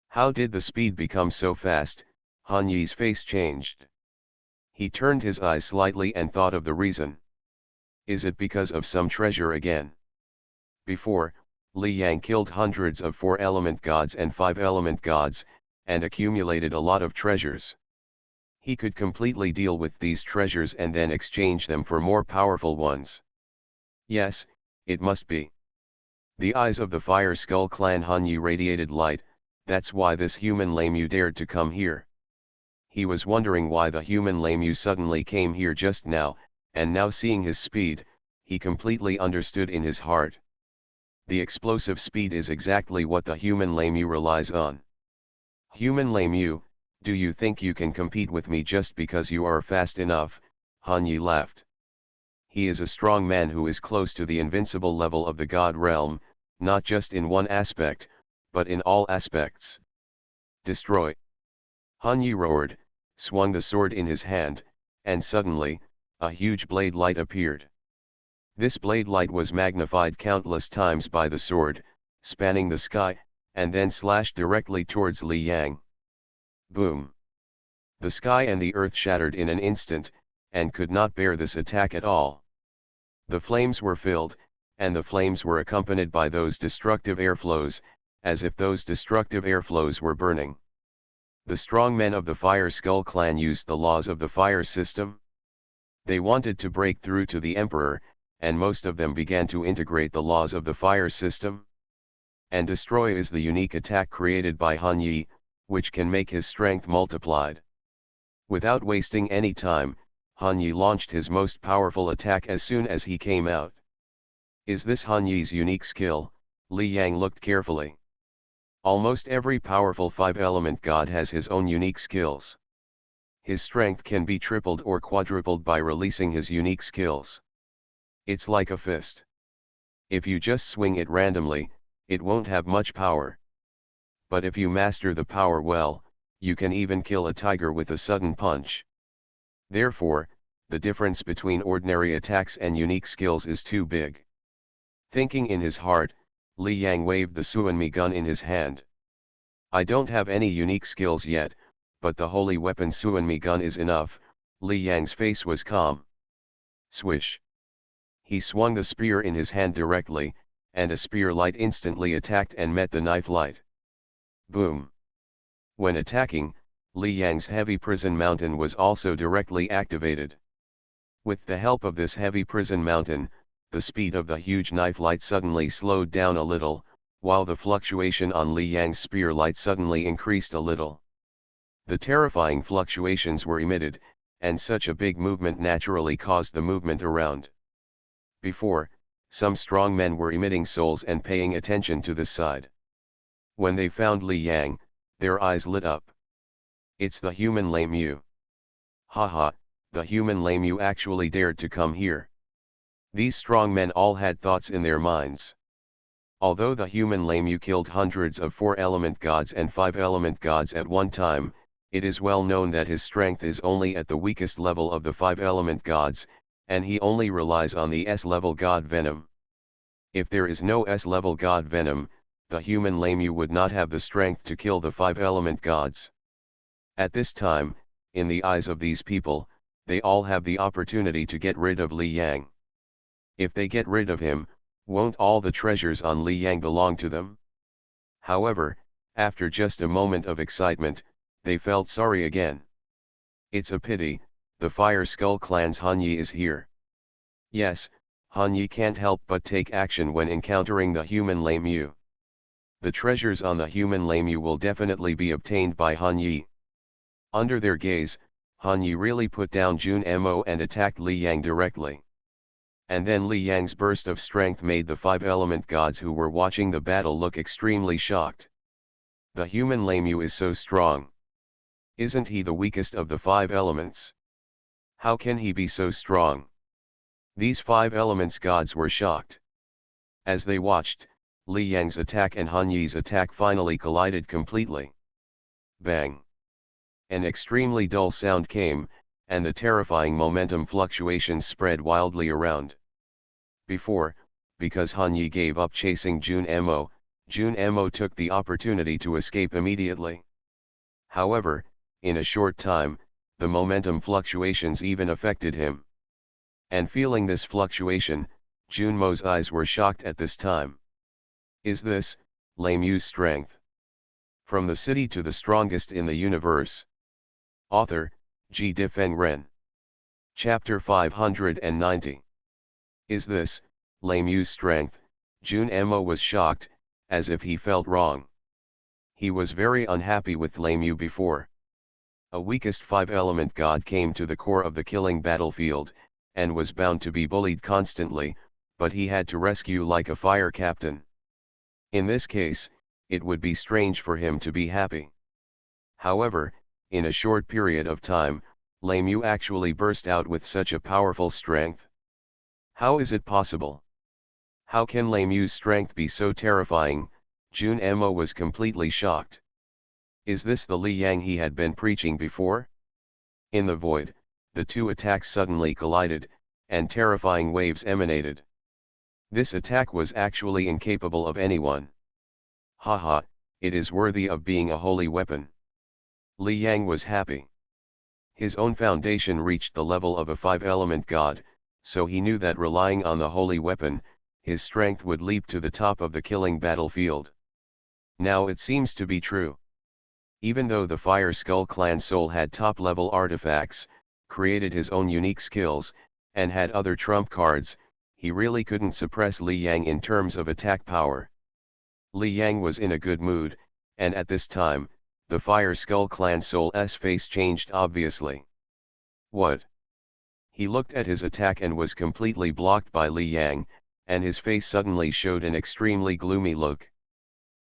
Speaker 1: How did the speed become so fast? Han Yi's face changed. He turned his eyes slightly and thought of the reason. Is it because of some treasure again? Before, Li Yang killed hundreds of four-element gods and five-element gods, and accumulated a lot of treasures. He could completely deal with these treasures and then exchange them for more powerful ones. Yes, it must be. The eyes of the Fire Skull clan Han Yi radiated light, that's why this human lame you dared to come here. He was wondering why the human lame you suddenly came here just now, and now seeing his speed, he completely understood in his heart. The explosive speed is exactly what the human lame you relies on. Human lame you, do you think you can compete with me just because you are fast enough? Han Yi laughed. He is a strong man who is close to the invincible level of the God realm, not just in one aspect, but in all aspects. Destroy! Han Yi roared, swung the sword in his hand, and suddenly, a huge blade light appeared. This blade light was magnified countless times by the sword, spanning the sky, and then slashed directly towards Li Yang. Boom! The sky and the earth shattered in an instant, and could not bear this attack at all. The flames were filled, and the flames were accompanied by those destructive airflows, as if those destructive airflows were burning. The strong men of the Fire Skull clan used the laws of the fire system. They wanted to break through to the Emperor, and most of them began to integrate the laws of the fire system. And Destroy is the unique attack created by Han Yi, which can make his strength multiplied. Without wasting any time, Han Yi launched his most powerful attack as soon as he came out. Is this Han Yi's unique skill? Li Yang looked carefully. Almost every powerful five-element god has his own unique skills. His strength can be tripled or quadrupled by releasing his unique skills. It's like a fist. If you just swing it randomly, it won't have much power. But if you master the power well, you can even kill a tiger with a sudden punch. Therefore, the difference between ordinary attacks and unique skills is too big. Thinking in his heart, Li Yang waved the Suanmi gun in his hand. I don't have any unique skills yet, but the holy weapon Suanmi gun is enough. Li Yang's face was calm. Swish. He swung the spear in his hand directly, and a spear light instantly attacked and met the knife light. Boom. When attacking, Li Yang's heavy prison mountain was also directly activated. With the help of this heavy prison mountain, the speed of the huge knife light suddenly slowed down a little, while the fluctuation on Li Yang's spear light suddenly increased a little. The terrifying fluctuations were emitted, and such a big movement naturally caused the movement around. Before, some strong men were emitting souls and paying attention to this side. When they found Li Yang, their eyes lit up. It's the human Lemu. Haha, the human Lemu actually dared to come here. These strong men all had thoughts in their minds. Although the human Lemu killed hundreds of 4-element gods and 5-element gods at one time, it is well known that his strength is only at the weakest level of the 5-element gods, and he only relies on the S-level god venom. If there is no S-level god venom, the human Lemu would not have the strength to kill the 5-element gods. At this time, in the eyes of these people, they all have the opportunity to get rid of Li Yang. If they get rid of him, won't all the treasures on Li Yang belong to them? However, after just a moment of excitement, they felt sorry again. It's a pity, the Fire Skull clan's Han Yi is here. Yes, Han Yi can't help but take action when encountering the human Lemu. The treasures on the human Lemu will definitely be obtained by Han Yi. Under their gaze, Han Yi really put down Jun Mo and attacked Li Yang directly. And then Li Yang's burst of strength made the 5-element gods who were watching the battle look extremely shocked. The human Lemu is so strong. Isn't he the weakest of the 5 elements? How can he be so strong? These 5 elements gods were shocked. As they watched, Li Yang's attack and Han Yi's attack finally collided completely. Bang! An extremely dull sound came, and the terrifying momentum fluctuations spread wildly around. Before, because Han Yi gave up chasing Jun Mo took the opportunity to escape immediately. However, in a short time, the momentum fluctuations even affected him. And feeling this fluctuation, Jun Mo's eyes were shocked at this time. Is this Lemu's strength? From the city to the strongest in the universe. Author, G. Defeng Ren. Chapter 590. Is this Lemu's strength? Jun Mo was shocked, as if he felt wrong. He was very unhappy with Lemu before. A weakest 5-element god came to the core of the killing battlefield, and was bound to be bullied constantly, but he had to rescue like a fire captain. In this case, it would be strange for him to be happy. However, in a short period of time, Lemu actually burst out with such a powerful strength. How is it possible? How can Lemu's strength be so terrifying? Jun Mo was completely shocked. Is this the Li Yang he had been preaching before? In the void, the two attacks suddenly collided, and terrifying waves emanated. This attack was actually incapable of anyone. Haha, it is worthy of being a holy weapon. Li Yang was happy. His own foundation reached the level of a 5-element god, so he knew that relying on the holy weapon, his strength would leap to the top of the killing battlefield. Now it seems to be true. Even though the Fire Skull clan soul had top-level artifacts, created his own unique skills, and had other trump cards, he really couldn't suppress Li Yang in terms of attack power. Li Yang was in a good mood, and at this time, the Fire Skull clan soul's face changed obviously. What? He looked at his attack and was completely blocked by Li Yang, and his face suddenly showed an extremely gloomy look.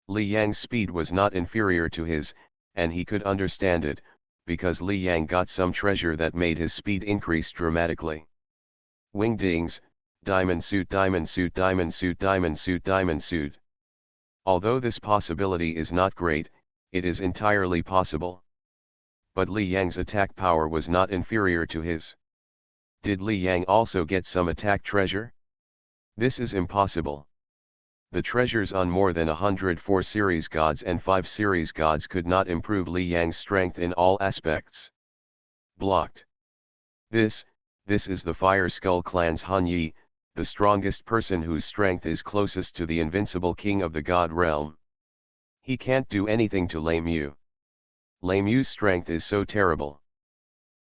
Speaker 1: Li Yang's speed was not inferior to his, and he could understand it, because Li Yang got some treasure that made his speed increase dramatically. Wingdings, diamond suit, diamond suit, diamond suit, diamond suit, diamond suit. Although this possibility is not great, it is entirely possible. But Li Yang's attack power was not inferior to his. Did Li Yang also get some attack treasure? This is impossible. The treasures on more than 104 series gods and 5 series gods could not improve Li Yang's strength in all aspects. Blocked. This is the Fire Skull Clan's Han Yi, the strongest person whose strength is closest to the invincible king of the god realm. He can't do anything to Lei Mu. Lei Mu's strength is so terrible.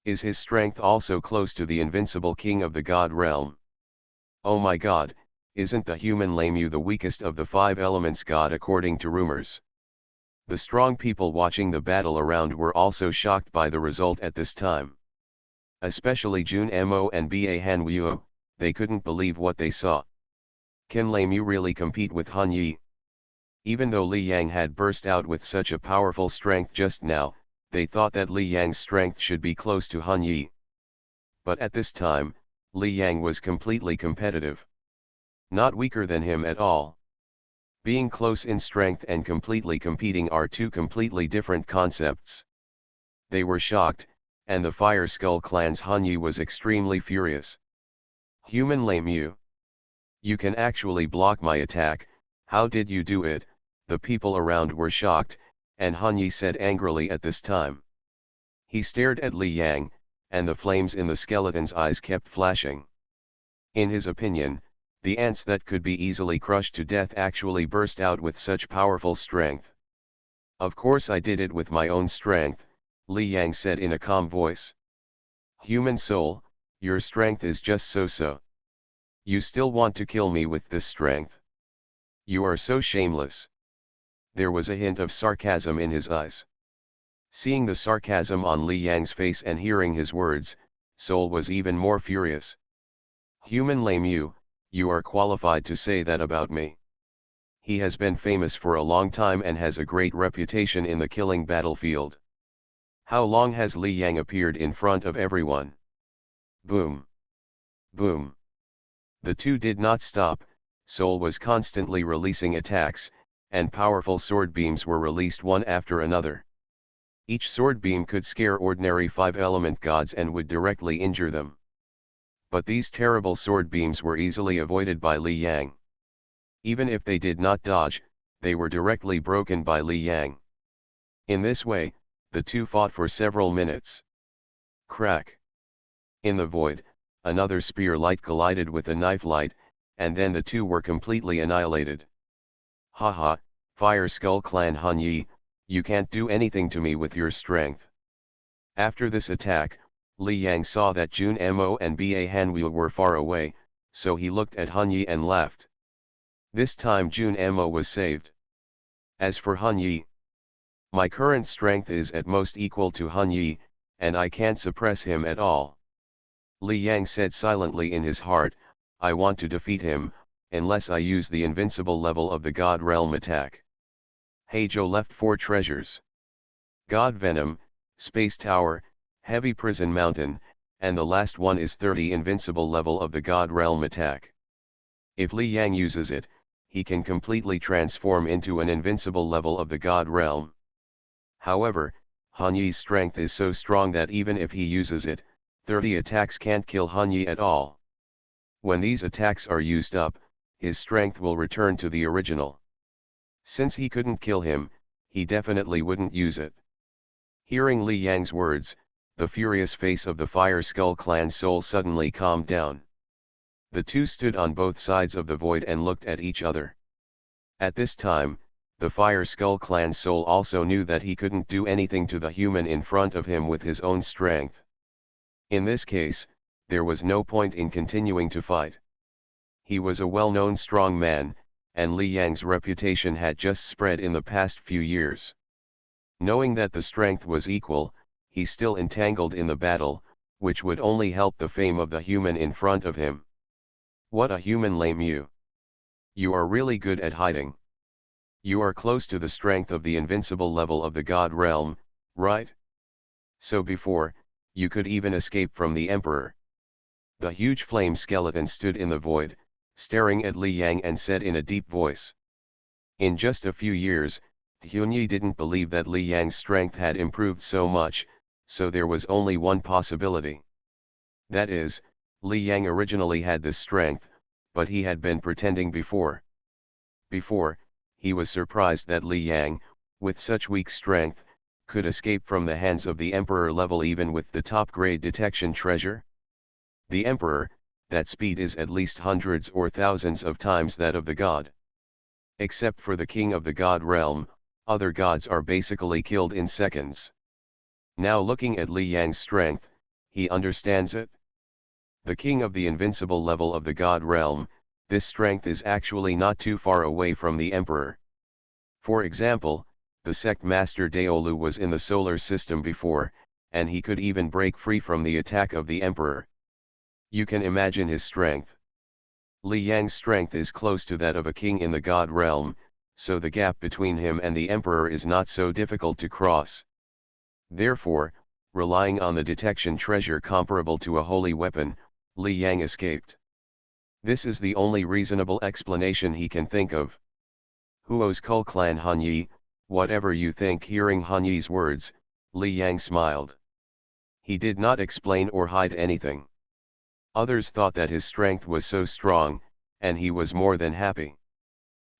Speaker 1: Is his strength also close to the invincible king of the god realm? Oh my god, isn't the human Lei Mu the weakest of the 5 elements god according to rumors? The strong people watching the battle around were also shocked by the result at this time. Especially Jun Mo and Ba Han Wuo, they couldn't believe what they saw. Can Lei Mu really compete with Han Yi? Even though Li Yang had burst out with such a powerful strength just now, they thought that Li Yang's strength should be close to Han Yi. But at this time, Li Yang was completely competitive. Not weaker than him at all. Being close in strength and completely competing are two completely different concepts. They were shocked, and the Fire Skull Clan's Han Yi was extremely furious. Human Lei Mu. You can actually block my attack, how did you do it? The people around were shocked, and Han Yi said angrily at this time. He stared at Li Yang, and the flames in the skeleton's eyes kept flashing. In his opinion, the ants that could be easily crushed to death actually burst out with such powerful strength. Of course I did it with my own strength, Li Yang said in a calm voice. Human soul, your strength is just so-so. You still want to kill me with this strength? You are so shameless. There was a hint of sarcasm in his eyes. Seeing the sarcasm on Li Yang's face and hearing his words, Soul was even more furious. Human Lei Mu, you are qualified to say that about me. He has been famous for a long time and has a great reputation in the killing battlefield. How long has Li Yang appeared in front of everyone? Boom. Boom. The two did not stop. Soul was constantly releasing attacks, and powerful sword beams were released one after another. Each sword beam could scare ordinary 5-element gods and would directly injure them. But these terrible sword beams were easily avoided by Li Yang. Even if they did not dodge, they were directly broken by Li Yang. In this way, the two fought for several minutes. Crack. In the void, another spear light collided with a knife light, and then the two were completely annihilated. Haha, Fire Skull Clan Han Yi, you can't do anything to me with your strength. After this attack, Li Yang saw that Jun Mo and Ba Han Wuo were far away, so he looked at Han Yi and laughed. This time Jun Mo was saved. As for Han Yi, my current strength is at most equal to Han Yi, and I can't suppress him at all. Li Yang said silently in his heart, I want to defeat him, unless I use the invincible level of the God Realm attack. Heijo left 4 treasures. God Venom, Space Tower, Heavy Prison Mountain, and the last one is 30 invincible level of the God Realm attack. If Li Yang uses it, he can completely transform into an invincible level of the God Realm. However, Han Yi's strength is so strong that even if he uses it, 30 attacks can't kill Han Yi at all. When these attacks are used up, his strength will return to the original. Since he couldn't kill him, he definitely wouldn't use it. Hearing Li Yang's words, the furious face of the Fire Skull Clan soul suddenly calmed down. The two stood on both sides of the void and looked at each other. At this time, the Fire Skull Clan soul also knew that he couldn't do anything to the human in front of him with his own strength. In this case, there was no point in continuing to fight. He was a well-known strong man, and Li Yang's reputation had just spread in the past few years. Knowing that the strength was equal, he still entangled in the battle, which would only help the fame of the human in front of him. What a human Lei Mu! You are really good at hiding. You are close to the strength of the invincible level of the God Realm, right? So before, you could even escape from the Emperor. The huge flame skeleton stood in the void, staring at Li Yang and said in a deep voice. In just a few years, Hyunyi didn't believe that Li Yang's strength had improved so much, so there was only one possibility. That is, Li Yang originally had this strength, but he had been pretending before. He was surprised that Li Yang, with such weak strength, could escape from the hands of the Emperor level even with the top-grade detection treasure. The Emperor, that speed is at least hundreds or thousands of times that of the god. Except for the king of the god realm, other gods are basically killed in seconds. Now looking at Li Yang's strength, he understands it. The king of the invincible level of the god realm, this strength is actually not too far away from the emperor. For example, the sect master Daolu was in the solar system before, and he could even break free from the attack of the emperor. You can imagine his strength. Li Yang's strength is close to that of a king in the god realm, so the gap between him and the emperor is not so difficult to cross. Therefore, relying on the detection treasure comparable to a holy weapon, Li Yang escaped. This is the only reasonable explanation he can think of. Huo's Kul Clan Hanyi, whatever you think. Hearing Hanyi's words, Li Yang smiled. He did not explain or hide anything. Others thought that his strength was so strong, and he was more than happy.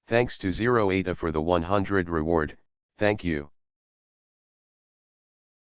Speaker 1: Thanks to 08A for the 100 reward, thank you.